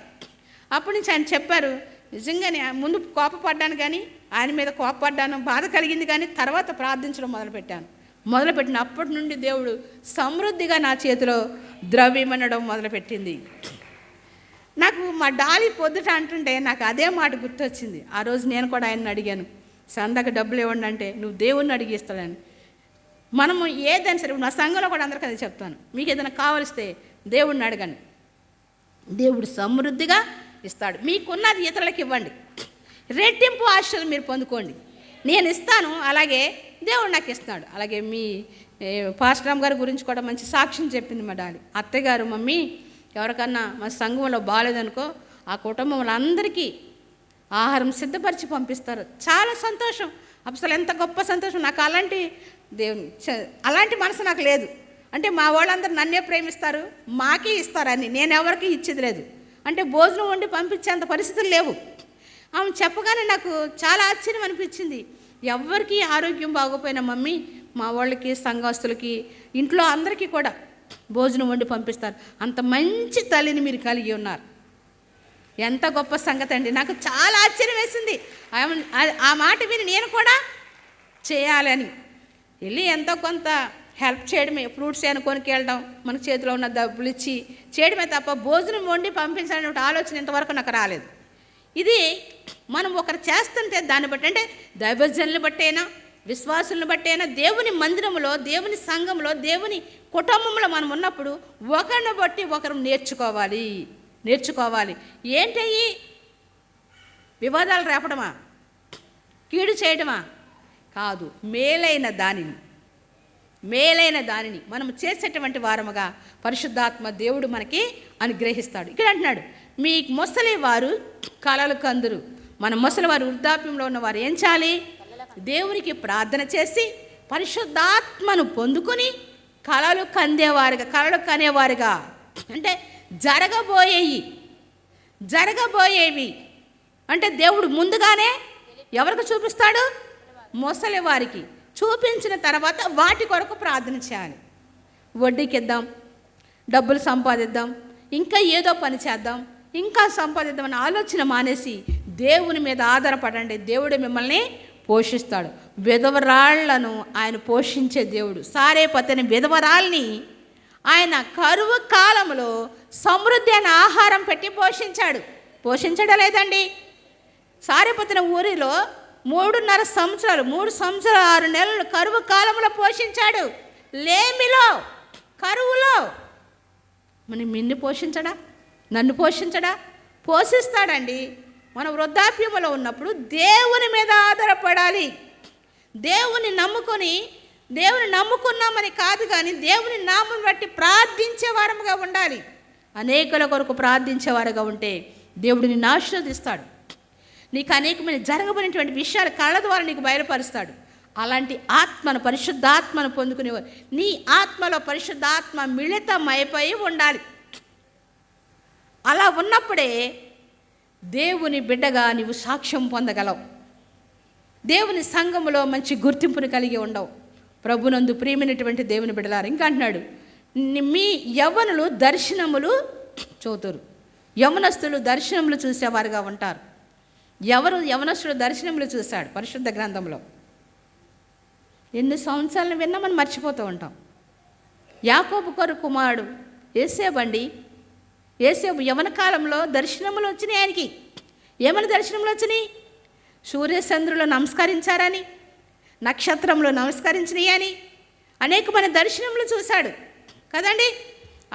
అప్పటి నుంచి ఆయన చెప్పారు. నిజంగానే ముందు కోపపడ్డాను, కానీ ఆయన మీద కోపపడ్డాను, బాధ కలిగింది, కానీ తర్వాత ప్రార్థించడం మొదలుపెట్టిన అప్పటి నుండి దేవుడు సమృద్ధిగా నా చేతిలో ద్రవ్యం అనడం మొదలుపెట్టింది. నాకు మా డాలీ పొద్దుట అంటుంటే నాకు అదే మాట గుర్తొచ్చింది. ఆ రోజు నేను కూడా ఆయన్ని అడిగాను, సందాక డబ్బులు ఇవ్వండి అంటే, నువ్వు దేవుణ్ణి అడిగిస్తాడని. మనము ఏదైనా సరే, నా సంఘంలో కూడా అందరికీ అది చెప్తాను, మీకు ఏదైనా కావలిస్తే దేవుణ్ణి అడగండి, దేవుడు సమృద్ధిగా ఇస్తాడు. మీకున్నది ఇతరులకు ఇవ్వండి, రెట్టింపు ఆశలు మీరు పొందుకోండి. నేను ఇస్తాను, అలాగే దేవుడు నాకు ఇస్తాడు. అలాగే మీ పాస్టరామ్ గారి గురించి కూడా మంచి సాక్ష్యం చెప్పింది మా డాడీ. అత్తగారు, మమ్మీ ఎవరికన్నా మా సంఘంలో బాగాలేదనుకో, ఆ కుటుంబంలో అందరికీ ఆహారం సిద్ధపరిచి పంపిస్తారు. చాలా సంతోషం, అసలు ఎంత గొప్ప సంతోషం. నాకు అలాంటి మనసు నాకు లేదు. అంటే మా వాళ్ళందరూ నన్నే ప్రేమిస్తారు, మాకే ఇస్తారని, నేను ఎవరికి ఇచ్చేది లేదు. అంటే భోజనం వండి పంపించేంత పరిస్థితులు లేవు. ఆమె చెప్పగానే నాకు చాలా ఆశ్చర్యం అనిపించింది. ఎవరికి ఆరోగ్యం బాగోపోయినా మమ్మీ మా వాళ్ళకి, సంఘస్థులకి, ఇంట్లో అందరికీ కూడా భోజనం వండి పంపిస్తారు. అంత మంచి తల్లిని మీరు కలిగి ఉన్నారు. ఎంత గొప్ప సంగతి అండి. నాకు చాలా ఆశ్చర్యం వేసింది. ఆ మాట విని నేను కూడా చేయాలని వెళ్ళి ఎంతో కొంత హెల్ప్ చేయడమే, ఫ్రూట్స్ ఏమైనా కొనుక్కెళ్ళడం, మన చేతిలో ఉన్న డబ్బులు ఇచ్చి చేయడమే తప్ప భోజనం వండి పంపించాలనే ఆలోచన ఇంతవరకు నాకు రాలేదు. ఇది మనం ఒకరు చేస్తుంటే దాన్ని బట్టి, అంటే దైవజనులను బట్టైనా, విశ్వాసులను బట్టైనా, దేవుని మందిరంలో, దేవుని సంఘంలో, దేవుని కుటుంబంలో మనం ఉన్నప్పుడు ఒకరిని బట్టి ఒకరు నేర్చుకోవాలి. ఏంటయ్యి వివాదాలు రేపడమా, కీడు చేయడమా కాదు, మేలైన దానిని మనం చేసేటువంటి వారముగా పరిశుద్ధాత్మ దేవుడు మనకి అనుగ్రహిస్తాడు. ఇక్కడ అంటున్నాడు, మీ ముసలి వారు కలలు కందురు. మన ముసలివారు, వృద్ధాప్యంలో ఉన్నవారు ఏం చేయాలి? దేవునికి ప్రార్థన చేసి పరిశుద్ధాత్మను పొందుకొని కలలు కనేవారుగా, అంటే జరగబోయేవి అంటే దేవుడు ముందుగానే ఎవరికి చూపిస్తాడు? ముసలి వారికి చూపించిన తర్వాత వాటి కొరకు ప్రార్థన చేయాలి. వడ్డీకి ఇద్దాం, డబ్బులు సంపాదిద్దాం, ఇంకా ఏదో పని చేద్దాం, ఇంకా సంపాదిద్దామని ఆలోచన మానేసి దేవుని మీద ఆధారపడండి. దేవుడు మిమ్మల్ని పోషిస్తాడు. విధవరాళ్లను ఆయన పోషించే దేవుడు. సారేపతని విధవరాల్ని ఆయన కరువు కాలంలో సమృద్ధి అయిన ఆహారం పెట్టి పోషించడా లేదండి? సారేపతని ఊరిలో 3.5 సంవత్సరాలు 3 సంవత్సరాలు 6 నెలలు కరువు కాలంలో పోషించాడు. లేమిలో, కరువులో మనం నిన్ను పోషించడా? నన్ను పోషించడా? పోషిస్తాడండి. మన వృద్ధాప్యంలో ఉన్నప్పుడు దేవుని మీద ఆధారపడాలి. దేవుని నమ్ముకున్నామని కాదు, కానీ దేవుని నామం బట్టి ప్రార్థించే వారముగా ఉండాలి. అనేకుల కొరకు ప్రార్థించేవారుగా ఉంటే దేవుడు నిన్ను ఆశీర్వదిస్తాడు. నీకు అనేకమైన జరగబడినటువంటి విషయాలు కళ్ళ ద్వారా నీకు బయలుపరుస్తాడు. అలాంటి ఆత్మను, పరిశుద్ధాత్మను పొందుకునేవారు. నీ ఆత్మలో పరిశుద్ధాత్మ మిళితమైపోయి ఉండాలి. అలా ఉన్నప్పుడే దేవుని బిడ్డగా నీవు సాక్ష్యం పొందగలవు. దేవుని సంఘములో మంచి గుర్తింపును కలిగి ఉండవు. ప్రభునందు ప్రియమైనటువంటి దేవుని బిడ్డలారు, ఇంకా అంటున్నాడు, మీ యవ్వనులు దర్శనములు చూతురు. యవనస్తులు దర్శనములు చూసేవారుగా ఉంటారు. యవనస్తుడు దర్శనములు చూశాడు పరిశుద్ధ గ్రంథంలో. ఎన్ని సంవత్సరాలను విన్నామని మర్చిపోతూ ఉంటాం. యాకోబు కొరకు కుమారుడు యేసేపు యవన కాలంలో దర్శనములు వచ్చినాయి ఆయనకి. ఏమని దర్శనములు వచ్చినాయి? సూర్యచంద్రులు నమస్కరించారని, నక్షత్రంలో నమస్కరించినవి అని అనేకమైన దర్శనములు చూశాడు కదండి.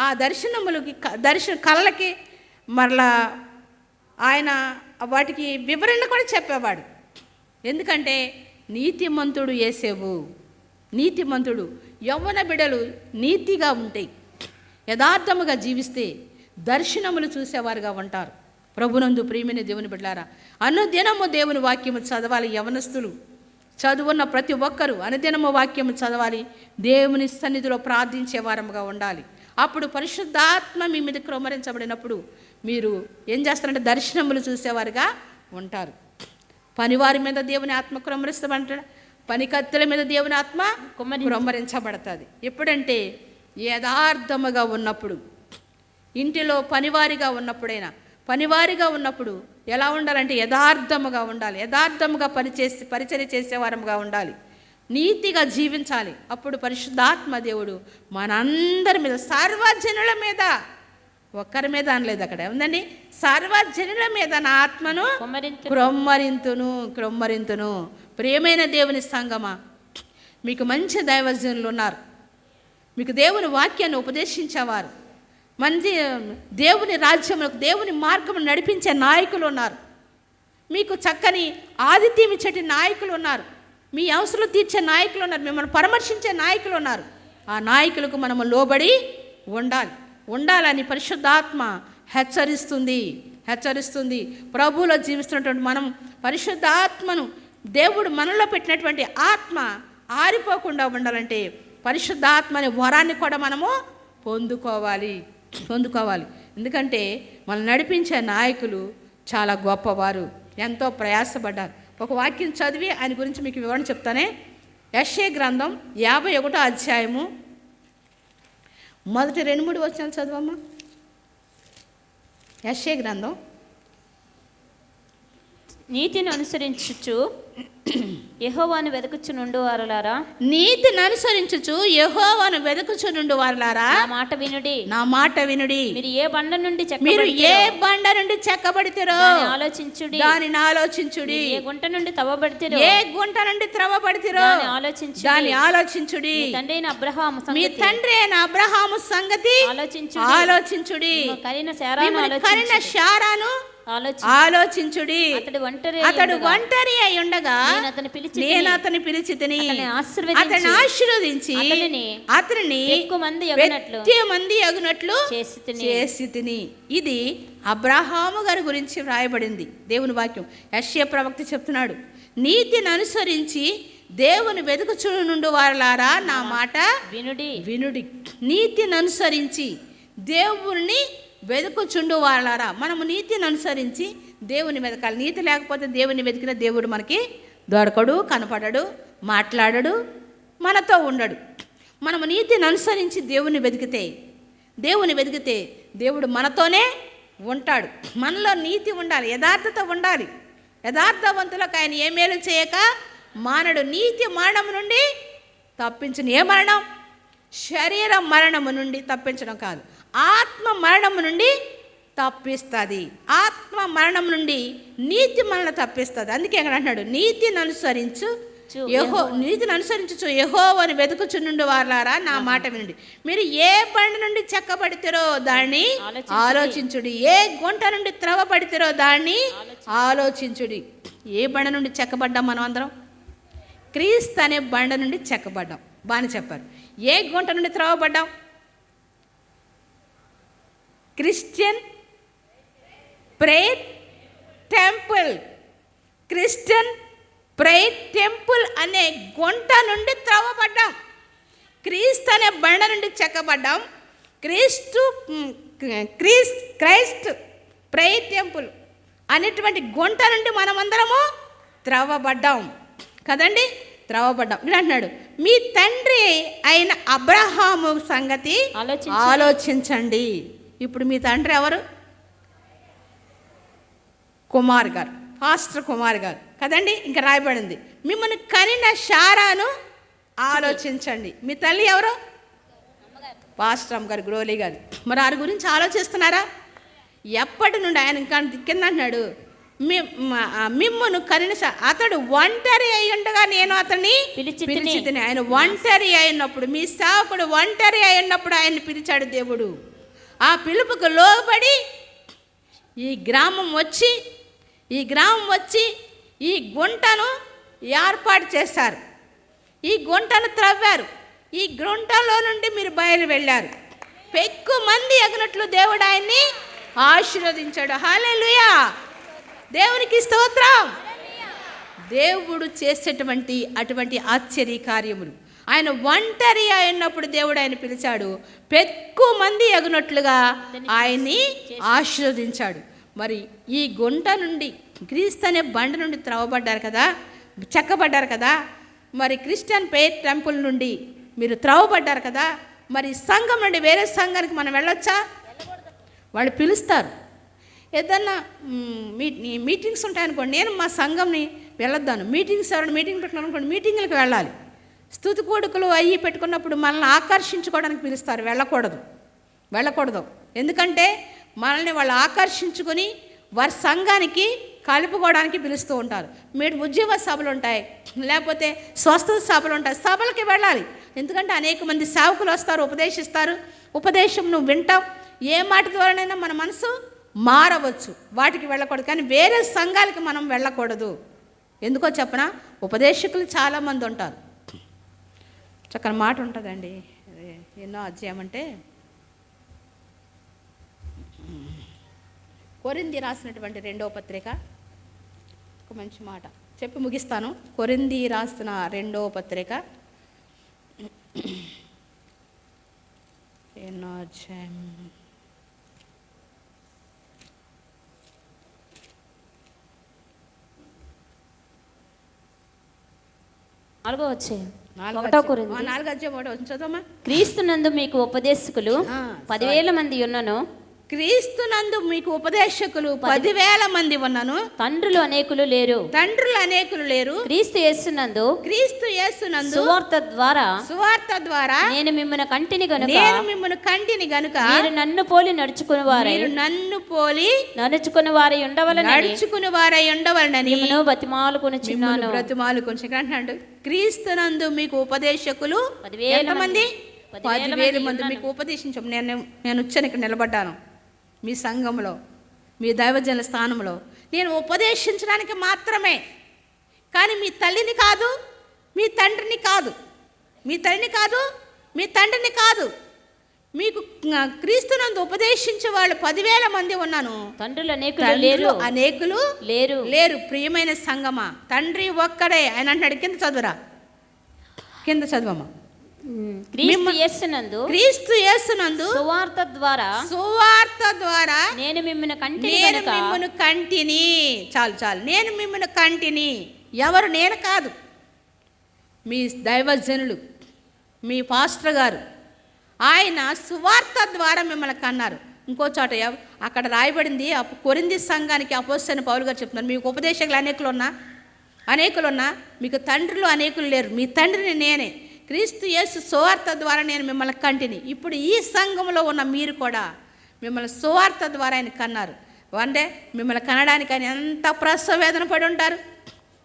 ఆ దర్శనములకి కళ్ళకి మరలా ఆయన వాటికి వివరణ కూడా చెప్పేవాడు. ఎందుకంటే నీతిమంతుడు యేసేవు, నీతిమంతుడు, యవ్వన బిడ్డలు నీతిగా ఉంటాయి, యథార్థముగా జీవిస్తే దర్శనములు చూసేవారుగా ఉంటారు. ప్రభునందు ప్రియమైన దేవుని బిడ్డలారా, అనుదినము దేవుని వాక్యము చదవాలి. యవనస్తులు చదువున్న ప్రతి ఒక్కరూ అనుదినము వాక్యము చదవాలి. దేవుని సన్నిధిలో ప్రార్థించే వారముగా ఉండాలి. అప్పుడు పరిశుద్ధాత్మ మీ మీద క్రమరించబడినప్పుడు మీరు ఏం చేస్తారంటే దర్శనములు చూసేవారుగా ఉంటారు. పనివారి మీద దేవుని ఆత్మ క్రమరిస్తామంటాడు, పనికత్తెల మీద దేవుని ఆత్మ క్రమరించబడుతుంది. ఎప్పుడంటే యథార్థముగా ఉన్నప్పుడు, ఇంటిలో పనివారిగా ఉన్నప్పుడు ఎలా ఉండాలంటే యథార్థముగా ఉండాలి. యథార్థముగా పరిచర్య చేసేవారముగా ఉండాలి. నీతిగా జీవించాలి. అప్పుడు పరిశుద్ధాత్మ దేవుడు మనందరి మీద, సర్వజనుల మీద, ఒక్కరి మీద అనలేదు, అక్కడ ఉందండి, సర్వజనుల మీద నా ఆత్మను క్రొమ్మరింతును. ప్రియమైన దేవుని సంగమా, మీకు మంచి దైవజనులు ఉన్నారు, మీకు దేవుని వాక్యాన్ని ఉపదేశించేవారు, మంచి దేవుని రాజ్యములకు, దేవుని మార్గము నడిపించే నాయకులు ఉన్నారు, మీకు చక్కని ఆతిథ్యం ఇచ్చే నాయకులు ఉన్నారు, మీ అవసరాలు తీర్చే నాయకులు ఉన్నారు, మిమ్మల్ని పరామర్శించే నాయకులు ఉన్నారు. ఆ నాయకులకు మనము లోబడి ఉండాలని పరిశుద్ధాత్మ హెచ్చరిస్తుంది. ప్రభువులో జీవిస్తున్నటువంటి మనం పరిశుద్ధాత్మను, దేవుడు మనలో పెట్టినటువంటి ఆత్మ ఆరిపోకుండా ఉండాలంటే పరిశుద్ధాత్మని వరాన్ని కూడా మనము పొందుకోవాలి. ఎందుకంటే మనం నడిపించే నాయకులు చాలా గొప్పవారు, ఎంతో ప్రయాసపడ్డారు. ఒక వాక్యం చదివి ఆయన గురించి మీకు వివరణ చెప్తానే. యెషయా గ్రంథం 51వ అధ్యాయము మొదటి 2-3 వచనాలు చదవమ్మా. యెషయా గ్రంథం. నీతిని అనుసరించుచు యెహోవాను వెదకుచునుండు వారలారా, నీతిని అనుసరించుచు యెహోవాను వెదకుచునుండు వారలారా, నా మాట వినుడి. మీరు ఏ బండ నుండి చెక్కబడితిరో దానిని ఆలోచించుడి. ఏ గుంట నుండి త్రవ్వబడితిరో దాన్ని ఆలోచించుడి. మీ తండ్రి అయిన అబ్రహాము సంగతి ఆలోచించుడి. కరిన శారాను ఆలోచించుడి. అతడు ఒంటరి అయి ఉండగా నేను అతని పిలిచితిని, అతన్ని ఆశీర్వదించి అతనిని ఎక్కువ మంది అగునట్లు చేసితిని. ఇది అబ్రహాము గారి గురించి వ్రాయబడింది దేవుని వాక్యం. యెషయా ప్రవక్త చెప్తున్నాడు, నీతిని అనుసరించి దేవుని వెదుకుచునుండు వారలారా నా మాట వినుడి. నీతిని అనుసరించి దేవుని వెతుకుచుండు వారలారా, మనము నీతిని అనుసరించి దేవుని వెతకాలి. నీతి లేకపోతే దేవుని వెతికిన దేవుడు మనకి దొరకడు, కనపడడు, మాట్లాడడు, మనతో ఉండడు. మనము నీతిని అనుసరించి దేవుని వెతికితే దేవుడు మనతోనే ఉంటాడు. మనలో నీతి ఉండాలి, యథార్థత ఉండాలి. యథార్థవంతులకు ఆయన ఏ మేలు చేయక మానడు. నీతి మరణం నుండి తప్పించును. ఏ మరణం? శరీర మరణము నుండి తప్పించడం కాదు, ఆత్మ మరణము నుండి తప్పిస్తుంది. ఆత్మ మరణం నుండి నీతి మనల్ని తప్పిస్తుంది. అందుకే అక్కడ అంటున్నాడు, నీతిని అనుసరించు యెహోవాను వెతుకుచునుండు వారలారా నా మాట వినండి. మీరు ఏ బండి నుండి చెక్కబడితిరో దాన్ని ఆలోచించుడి. ఏ గుంట నుండి త్రవ్వబడితిరో దాన్ని ఆలోచించుడి. ఏ బండ నుండి చెక్కబడ్డాం? మనం అందరం క్రీస్తు అనే బండ నుండి చెక్కబడ్డాం. బాని చెప్పారు. ఏ గుంట నుండి త్రవ్వబడ్డాం? Christian prayer temple. Christian prayer temple అనే గుంట నుండి త్రవ్వబడ్డాం. క్రీస్తు అనే బండ నుండి చెక్కబడ్డాం. క్రైస్ట్ ప్రేయర్ టెంపుల్ అనేటువంటి గుంట నుండి మనమందరము త్రవ్వబడ్డాం కదండి. త్రవ్వబడ్డాం. ఇక్కడ అంటున్నాడు, మీ తండ్రి అయిన అబ్రహాము సంగతి ఆలోచించండి. ఇప్పుడు మీ తండ్రి ఎవరు? కుమార్ గారు, పాస్టర్ కుమార్ గారు కదండి. ఇంకా రాయబడింది, మిమ్మల్ని కనిన శారాను ఆలోచించండి. మీ తల్లి ఎవరు? పాస్టర్ అమ్మ గారు, గ్రోలీ గారు. మరి వారి గురించి ఆలోచిస్తున్నారా? ఎప్పటి నుండి ఆయన ఇంకా కింద అంటున్నాడు, మిమ్మును కనిన అతడు ఒంటరి అయి ఉండగా నేను అతన్ని పిలిచితిని. ఆయన ఒంటరి అయినప్పుడు, మీ సేవకుడు ఒంటరి అయినప్పుడు ఆయన్ని పిలిచాడు దేవుడు. ఆ పిలుపుకు లోబడి ఈ గ్రామం వచ్చి ఈ గుంటను ఏర్పాటు చేశారు. ఈ గుంటను త్రవ్వారు. ఈ గుంటలో నుండి మీరు బయలు వెళ్ళారు. ఎక్కువ మంది ఎగినట్లు దేవుడు ఆయన్ని ఆశీర్వదించాడు. హల్లెలూయా, దేవునికి స్తోత్రం. దేవుడు చేసేటువంటి అటువంటి ఆశ్చర్య కార్యములు, ఆయన ఒంటరి అయినప్పుడు దేవుడు ఆయన పిలిచాడు. ఎక్కువ మంది ఎగునట్లుగా ఆయన్ని ఆశీర్వదించాడు. మరి ఈ గుంట నుండి, క్రీస్తు అనే బండ నుండి త్రవ్వబడ్డారు కదా, చెక్కబడ్డారు కదా. మరి క్రిస్టియన్ ఫెయిత్ టెంపుల్ నుండి మీరు త్రవ్వబడ్డారు కదా. మరి సంఘం నుండి వేరే సంఘానికి మనం వెళ్ళొచ్చా? వాళ్ళు పిలుస్తారు. ఏదన్నా మీటింగ్స్ ఉంటాయనుకోండి, నేను మా సంఘంని వెళ్ళొద్దాను. ఎవరైనా మీటింగ్ పెట్టుకున్నాను, మీటింగ్లకు వెళ్ళాలి. స్తుతి కూడుకులు అయ్యి పెట్టుకున్నప్పుడు మనల్ని ఆకర్షించుకోవడానికి పిలుస్తారు. వెళ్ళకూడదు. ఎందుకంటే మనల్ని వాళ్ళు ఆకర్షించుకొని వారి సంఘానికి కలుపుకోవడానికి పిలుస్తూ ఉంటారు. మీరు ఉద్యోగ సభలు ఉంటాయి, లేకపోతే స్వస్థత సభలు ఉంటాయి, సభలకి వెళ్ళాలి. ఎందుకంటే అనేక మంది సేవకులు వస్తారు, ఉపదేశిస్తారు. ఉపదేశం నువ్వు వింటావు. ఏ మాట ద్వారానైనా మన మనసు మారవచ్చు. వాటికి వెళ్ళకూడదు. కానీ వేరే సంఘాలకి మనం వెళ్ళకూడదు. ఎందుకో చెప్పనా, ఉపదేశకులు చాలామంది ఉంటారు. చక్కని మాట ఉంటుందండి. ఎన్నో అధ్యాయం అంటే కొరింథీ రాసినటువంటి 2వ పత్రిక, ఒక మంచి మాట చెప్పి ముగిస్తాను. కొరింథీ రాసిన 2వ పత్రిక, ఎన్నో అధ్యాయం, 4వ అధ్యాయం 1వ కొరింథీ 4వ అధ్యాయం చదవమ్మా. క్రీస్తునందు మీకు ఉపదేశకులు 10,000 మంది ఉన్నను. క్రీస్తునందు మీకు ఉపదేశకులు 10,000 మంది ఉన్నను. తండ్రులు అనేకులు లేరు. క్రీస్తు యేసునందు సువార్త ద్వారా నేను మిమ్మల్ని కంటిని గనుక మీరు నన్ను పోలి నడుచుకుని వారై ఉండవలనని మిమ్మను బ్రతిమాలుకొనుచున్నాను. అంటున్నాడు, క్రీస్తునందు మీకు ఉపదేశకులు 10,000 మంది. 10,000 మంది మీకు ఉపదేశించాం. నేను వచ్చాను, ఇక్కడ నిలబడ్డాను మీ సంఘంలో, మీ దైవజనుల స్థానంలో. నేను ఉపదేశించడానికి మాత్రమే, కానీ మీ తల్లిని కాదు, మీ తండ్రిని కాదు. మీకు క్రీస్తునందు ఉపదేశించే వాళ్ళు 10,000 మంది ఉన్నాను. తండ్రులు అనేకులు లేరు. ప్రియమైన సంగమా, తండ్రి ఒక్కడే. ఆయన అంటాడు, కింద చదవమ్మా. క్రీస్తు యేసునందు సువార్త ద్వారా నేను మిమ్మల్ని కంటిని. చాలు. నేను మిమ్మల్ని కంటిని. ఎవరు? నేను కాదు, మీ దైవజనులు, మీ పాస్టర్ గారు. ఆయన సువార్త ద్వారా మిమ్మల్ని కన్నారు. ఇంకో చోట అక్కడ రాయబడింది, కొరింథీ సంఘానికి అపోస్తలుడైన పౌలు గారు చెప్తున్నారు, మీకు ఉపదేశకులు అనేకులు ఉన్నా మీకు తండ్రులు అనేకులు లేరు. మీ తండ్రిని నేనే. క్రీస్తు యేసు సువార్త ద్వారా నేను మిమ్మల్ని కంటిని. ఇప్పుడు ఈ సంఘంలో ఉన్న మీరు కూడా మిమ్మల్ని సువార్త ద్వారా ఆయన కన్నారు. అంటే మిమ్మల్ని కనడానికి ఆయన ఎంత ప్రసవ వేదన పడి ఉంటారు.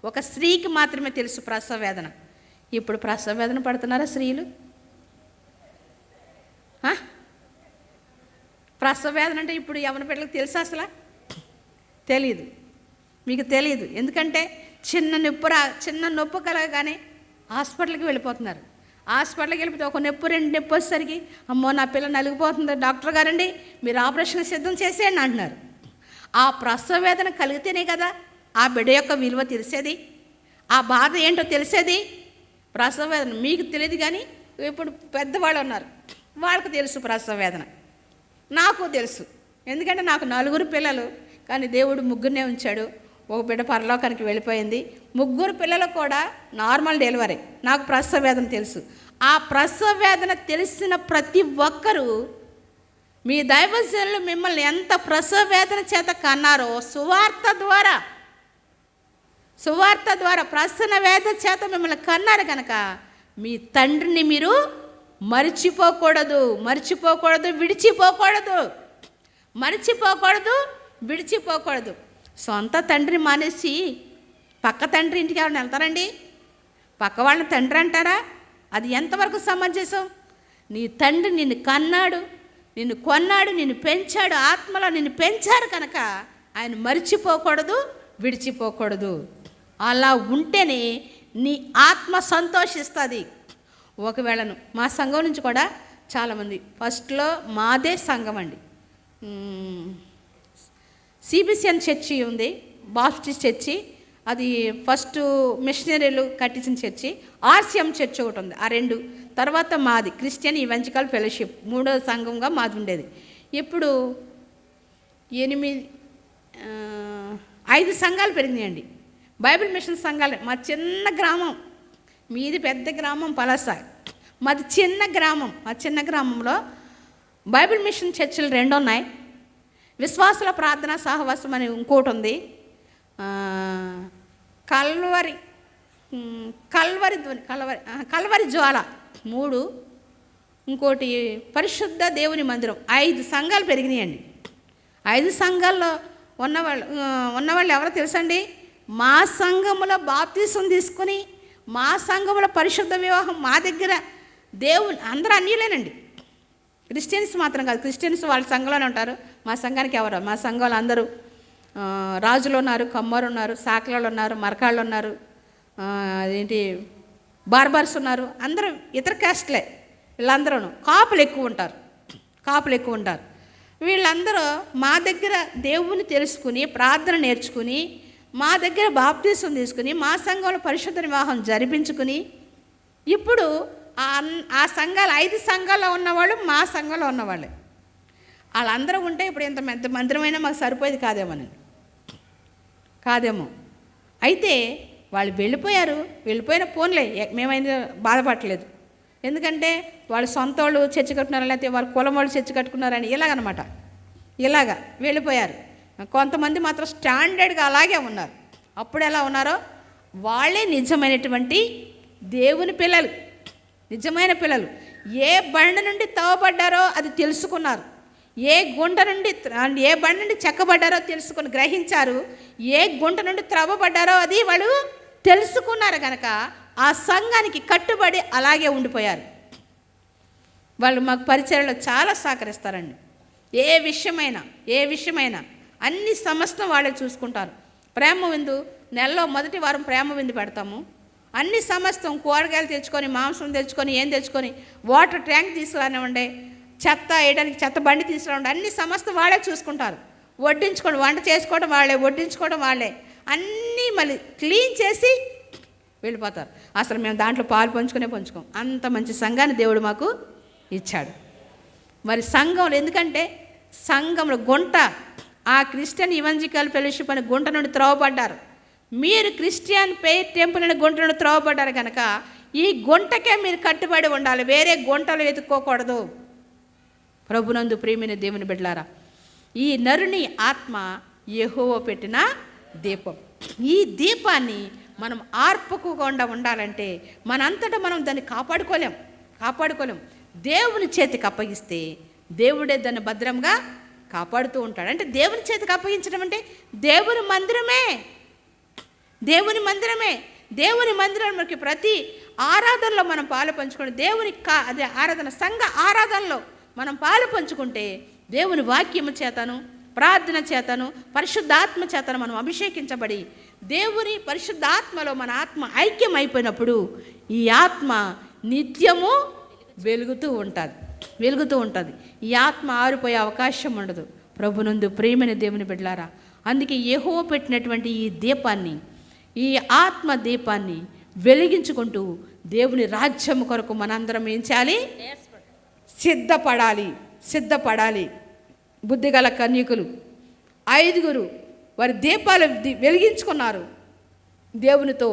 ఒక స్త్రీకి మాత్రమే తెలుసు ప్రసవ వేదన. ఇప్పుడు ప్రసవ వేదన పడుతున్నారా స్త్రీలు? ప్రసవ వేదన అంటే ఇప్పుడు యవ్వన పిల్లలకు తెలుసు? అసలు తెలీదు, మీకు తెలియదు. ఎందుకంటే చిన్న నొప్పి కలగగానే హాస్పిటల్కి వెళ్ళిపోతున్నారు. హాస్పిటల్కి వెళ్ళిపోతే ఒక నొప్పి 2 నొప్పి వచ్చేసరికి, అమ్మో నా పిల్ల నలిగిపోతుంది, డాక్టర్ గారండి మీరు ఆపరేషన్ సిద్ధం చేసేయండి అంటున్నారు. ఆ ప్రసవ వేదన కలిగితేనే కదా ఆ బిడ్డ యొక్క విలువ తెలిసేది, ఆ బాధ ఏంటో తెలిసేది. ప్రసవ వేదన మీకు తెలియదు, కానీ ఇప్పుడు పెద్దవాళ్ళు ఉన్నారు, వాళ్ళకు తెలుసు ప్రసవ వేదన. నాకు తెలుసు, ఎందుకంటే నాకు 4 పిల్లలు, కానీ దేవుడు 3 ఉంచాడు. ఒక బిడ్డ పరలోకానికి వెళ్ళిపోయింది. 3 పిల్లలు కూడా నార్మల్ డెలివరీ. నాకు ప్రసవ వేదన తెలుసు. ఆ ప్రసవ వేదన తెలిసిన ప్రతి ఒక్కరూ, మీ దైవజనులు మిమ్మల్ని ఎంత ప్రసవ వేదన చేత కన్నారో, సువార్త ద్వారా ప్రసన్న వేదన చేత మిమ్మల్ని కన్నారు కనుక మీ తండ్రిని మీరు మర్చిపోకూడదు, విడిచిపోకూడదు. సొంత తండ్రిని మానేసి పక్క తండ్రి ఇంటికి ఎవరైనా వెళ్తారండి? పక్క వాళ్ళని తండ్రి అంటారా? అది ఎంతవరకు సమంజసం? నీ తండ్రి నిన్ను కన్నాడు, నిన్ను కొన్నాడు, నిన్ను పెంచాడు, ఆత్మలో నిన్ను పెంచారు కనుక ఆయన మరిచిపోకూడదు, విడిచిపోకూడదు. అలా ఉంటేనే నీ ఆత్మ సంతోషిస్తుంది. ఒకవేళను మా సంఘం నుంచి కూడా చాలామంది, ఫస్ట్లో మాదే సంఘం అండి, సిబిసిఎన్ చర్చి ఉంది, బాప్టిస్ట్ చర్చి, అది ఫస్ట్ మిషనరీలు కట్టించిన చర్చి, ఆర్సిఎం చర్చి ఒకటి ఉంది, ఆ రెండు. తర్వాత మాది క్రిస్టియన్ ఈవెంజికల్ ఫెలోషిప్, మూడో సంఘంగా మాది ఉండేది. ఇప్పుడు 5 సంఘాలు పెరిగినాయండి, బైబిల్ మిషన్ సంఘాలు. మా చిన్న గ్రామం, మీది పెద్ద గ్రామం పలాస, మాది చిన్న గ్రామం. మా చిన్న గ్రామంలో బైబిల్ మిషన్ చర్చిలు 2 ఉన్నాయి, విశ్వాసుల ప్రార్థన సహవాసం అని ఇంకోటి ఉంది, కల్వరి జ్వాల 3, ఇంకోటి పరిశుద్ధ దేవుని మందిరం. 5 సంఘాలు పెరిగినాయండి. 5 సంఘాల్లో ఉన్నవాళ్ళు ఎవరో తెలుసండి? మా సంఘములో బాప్తీసం తీసుకుని, మా సంఘములో పరిశుద్ధ వివాహం, మా దగ్గర దేవుని అందరూ అన్యులేనండి, క్రిస్టియన్స్ మాత్రం కాదు. క్రిస్టియన్స్ వాళ్ళ సంఘంలోనే ఉంటారు. మా సంఘానికి ఎవరు? మా సంఘంలో అందరూ రాజులు ఉన్నారు, కమ్మరు ఉన్నారు, సాకలాళ్ళు ఉన్నారు, మరకాళ్ళు ఉన్నారు, అదేంటి బార్బర్స్ ఉన్నారు, అందరూ ఇతర క్యాస్ట్లే. వీళ్ళందరూ కాపులు ఎక్కువ ఉంటారు. వీళ్ళందరూ మా దగ్గర దేవుని తెలుసుకుని, ప్రార్థన నేర్చుకుని, మా దగ్గర బాప్తీసం తీసుకుని, మా సంఘంలో పరిశుద్ధ వివాహం జరిపించుకుని, ఇప్పుడు ఆ సంఘాలు 5 సంఘాల్లో ఉన్నవాళ్ళు మా సంఘంలో ఉన్నవాళ్ళే. వాళ్ళందరూ ఉంటే ఇప్పుడు ఇంత పెద్ద మందిరమైనా మాకు సరిపోయేది కాదేమో. అయితే వాళ్ళు వెళ్ళిపోయిన ఫోన్లే, మేమైంది బాధపడలేదు. ఎందుకంటే వాళ్ళు సొంత వాళ్ళు చర్చి కట్టుకున్నారు, లేకపోతే వాళ్ళ కులం వాళ్ళు చర్చి కట్టుకున్నారని ఇలాగనమాట, ఇలాగా వెళ్ళిపోయారు. కొంతమంది మాత్రం స్టాండర్డ్గా అలాగే ఉన్నారు. అప్పుడు ఎలా ఉన్నారో వాళ్ళే నిజమైనటువంటి దేవుని పిల్లలు, నిజమైన పిల్లలు. ఏ బండ నుండి తవ్వబడ్డారో అది తెలుసుకున్నారు, ఏ బండ నుండి చెక్కబడ్డారో గ్రహించారు, ఏ గుంట నుండి త్రవ్వబడ్డారో అది వాళ్ళు తెలుసుకున్నారు కనుక ఆ సంఘానికి కట్టుబడి అలాగే ఉండిపోయారు. వాళ్ళు మాకు పరిచర్యలో చాలా సహకరిస్తారండి. ఏ విషయమైనా అన్ని సమస్తం వాళ్ళే చూసుకుంటారు. ప్రేమ విందు నెలలో మొదటి వారం ప్రేమ విందు పెడతాము. అన్ని సమస్తం కూరగాయలు తెచ్చుకొని, మాంసం తెచ్చుకొని, ఏం తెచ్చుకొని, వాటర్ ట్యాంక్ తీసుకురానివ్వండి, చెత్త వేయడానికి చెత్త బండి తీసుకురావండి, అన్ని సమస్తం వాళ్ళే చూసుకుంటారు. వడ్డించుకోవడం, వంట చేసుకోవడం వాళ్ళే, వడ్డించుకోవడం వాళ్ళే, అన్నీ మళ్ళీ క్లీన్ చేసి వెళ్ళిపోతారు. అసలు మేము దాంట్లో పాలు పంచుకోం. అంత మంచి సంఘాన్ని దేవుడు మాకు ఇచ్చాడు. మరి సంఘంలో, ఎందుకంటే సంఘంలో గుంట, ఆ క్రిస్టియన్ ఈవెంజికల్ ఫెలోషిప్ అనే గుంట నుండి త్రోవబడ్డారు. మీరు క్రిస్టియన్ పెయిర్ టెంపుల్ అనే గుంట నుండి త్రోవబడ్డారు కనుక ఈ గుంటకే మీరు కట్టుబడి ఉండాలి, వేరే గుంటలు వెతుక్కోకూడదు. ప్రభునందు ప్రియమైన దేవుని బిడ్డలారా, ఈ నరుని ఆత్మ యెహోవా పెట్టిన దీపం. ఈ దీపాన్ని మనం ఆర్పకుండా ఉండాలంటే మనంతటా మనం దాన్ని కాపాడుకోలేం. దేవుని చేతికి అప్పగిస్తే దేవుడే దాన్ని భద్రంగా కాపాడుతూ ఉంటాడు. అంటే దేవుని చేతికి అప్పగించడం అంటే దేవుని మందిరం మనకి ప్రతి ఆరాధనలో మనం పాలు పంచుకుంటే, అదే ఆరాధన, సంఘ ఆరాధనలో మనం పాలు పంచుకుంటే దేవుని వాక్యము చేతను, ప్రార్థన చేతను, పరిశుద్ధాత్మ చేతను మనం అభిషేకించబడి దేవుని పరిశుద్ధాత్మలో మన ఆత్మ ఐక్యం అయిపోయినప్పుడు ఈ ఆత్మ నిత్యము వెలుగుతూ ఉంటుంది. ఈ ఆత్మ ఆరిపోయే అవకాశం ఉండదు. ప్రభునందు ప్రేమైన దేవుని బిడ్డలారా, అందుకే యెహోవా పెట్టినటువంటి ఈ దీపాన్ని, ఈ ఆత్మ దీపాన్ని వెలిగించుకుంటూ దేవుని రాజ్యం కొరకు మనందరం ఏం చేయాలి? సిద్ధపడాలి. బుద్ధిగల కన్యకులు 5 వారి దీపాలు వెలిగించుకున్నారు. దేవునితో,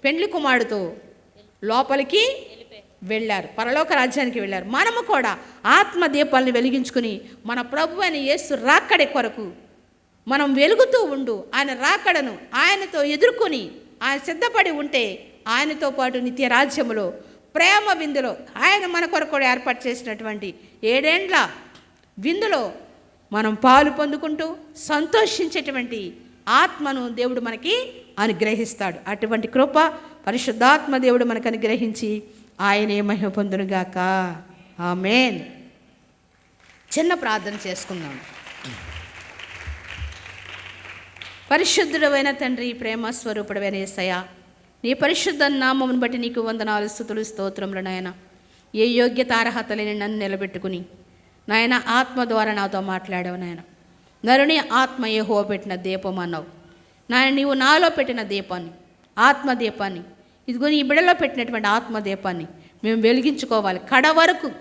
పెండ్లి కుమారుడితో లోపలికి వెళ్ళారు, పరలోక రాజ్యానికి వెళ్ళారు. మనము కూడా ఆత్మ దీపాలను వెలిగించుకుని మన ప్రభు అయిన యేసు రాకడ కొరకు మనం వెలుగుతూ ఉండు, ఆయన రాకడను ఆయనతో ఎదుర్కొని ఆయన సిద్ధపడి ఉంటే ఆయనతో పాటు నిత్య రాజ్యములో ప్రేమ విందులో ఆయన మన కొరకు కూడా ఏర్పాటు చేసినటువంటి 7 ఏండ్ల విందులో మనం పాలు పొందుకుంటూ సంతోషించేటువంటి ఆత్మను దేవుడు మనకి అనుగ్రహిస్తాడు. అటువంటి కృప పరిశుద్ధాత్మ దేవుడు మనకు అనుగ్రహించి ఆయనే మహిమ పొందునుగాక. ఆమేన్. చిన్న ప్రార్థన చేసుకుందాం. పరిశుద్ధుడైన తండ్రి, ప్రేమ స్వరూపుడైన యేసయ్య, నీ పరిశుద్ధ నామమును బట్టి నీకు వందనాలు, స్తుతులు, స్తోత్రములు నాయన. ఏ యోగ్యత అర్హత లేని నన్ను నిలబెట్టుకుని నాయన ఆత్మ ద్వారా నాతో మాట్లాడావు నాయన. నరుని ఆత్మ యెహోవా పెట్టిన దీపం అన్నావు నాయన. నీవు నాలో పెట్టిన దీపాన్ని, ఆత్మదీపాన్ని, ఇదిగో నీ బిడలో పెట్టినటువంటి ఆత్మదీపాన్ని మేము వెలిగించుకోవాలి. కడ వరకు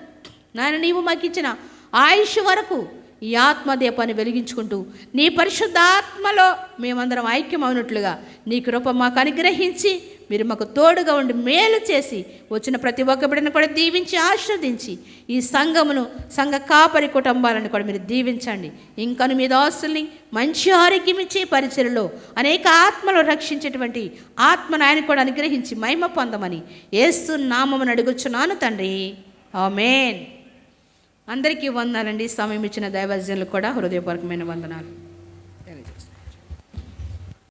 నాయన నీవు మాకు ఇచ్చిన ఆయుష్ వరకు ఈ ఆత్మదీపాన్ని వెలిగించుకుంటూ నీ పరిశుద్ధాత్మలో మేమందరం ఐక్యమవునట్లుగా నీ కృప మాకు అనుగ్రహించి మీరు మాకు తోడుగా ఉండి మేలు చేసి వచ్చిన ప్రతి ఒక్క బిడ్డను కూడా దీవించి ఆశీర్వదించి ఈ సంఘమును, సంఘ కాపరి కుటుంబాలను కూడా మీరు దీవించండి. ఇంకను మీ దాసుల్ని మంచి ఆరోగ్యం ఇచ్చే పరిచయలో అనేక ఆత్మలు రక్షించేటువంటి ఆత్మను ఆయన కూడా అనుగ్రహించి మహిమ పొందమని యేసు నామమును అడుగుచున్నాను తండ్రి. ఆమేన్. అందరికీ వందనాలండి. సమయం ఇచ్చిన దైవజనులకు కూడా హృదయపూర్వకమైన వందనాలు తెలియజేస్తాను.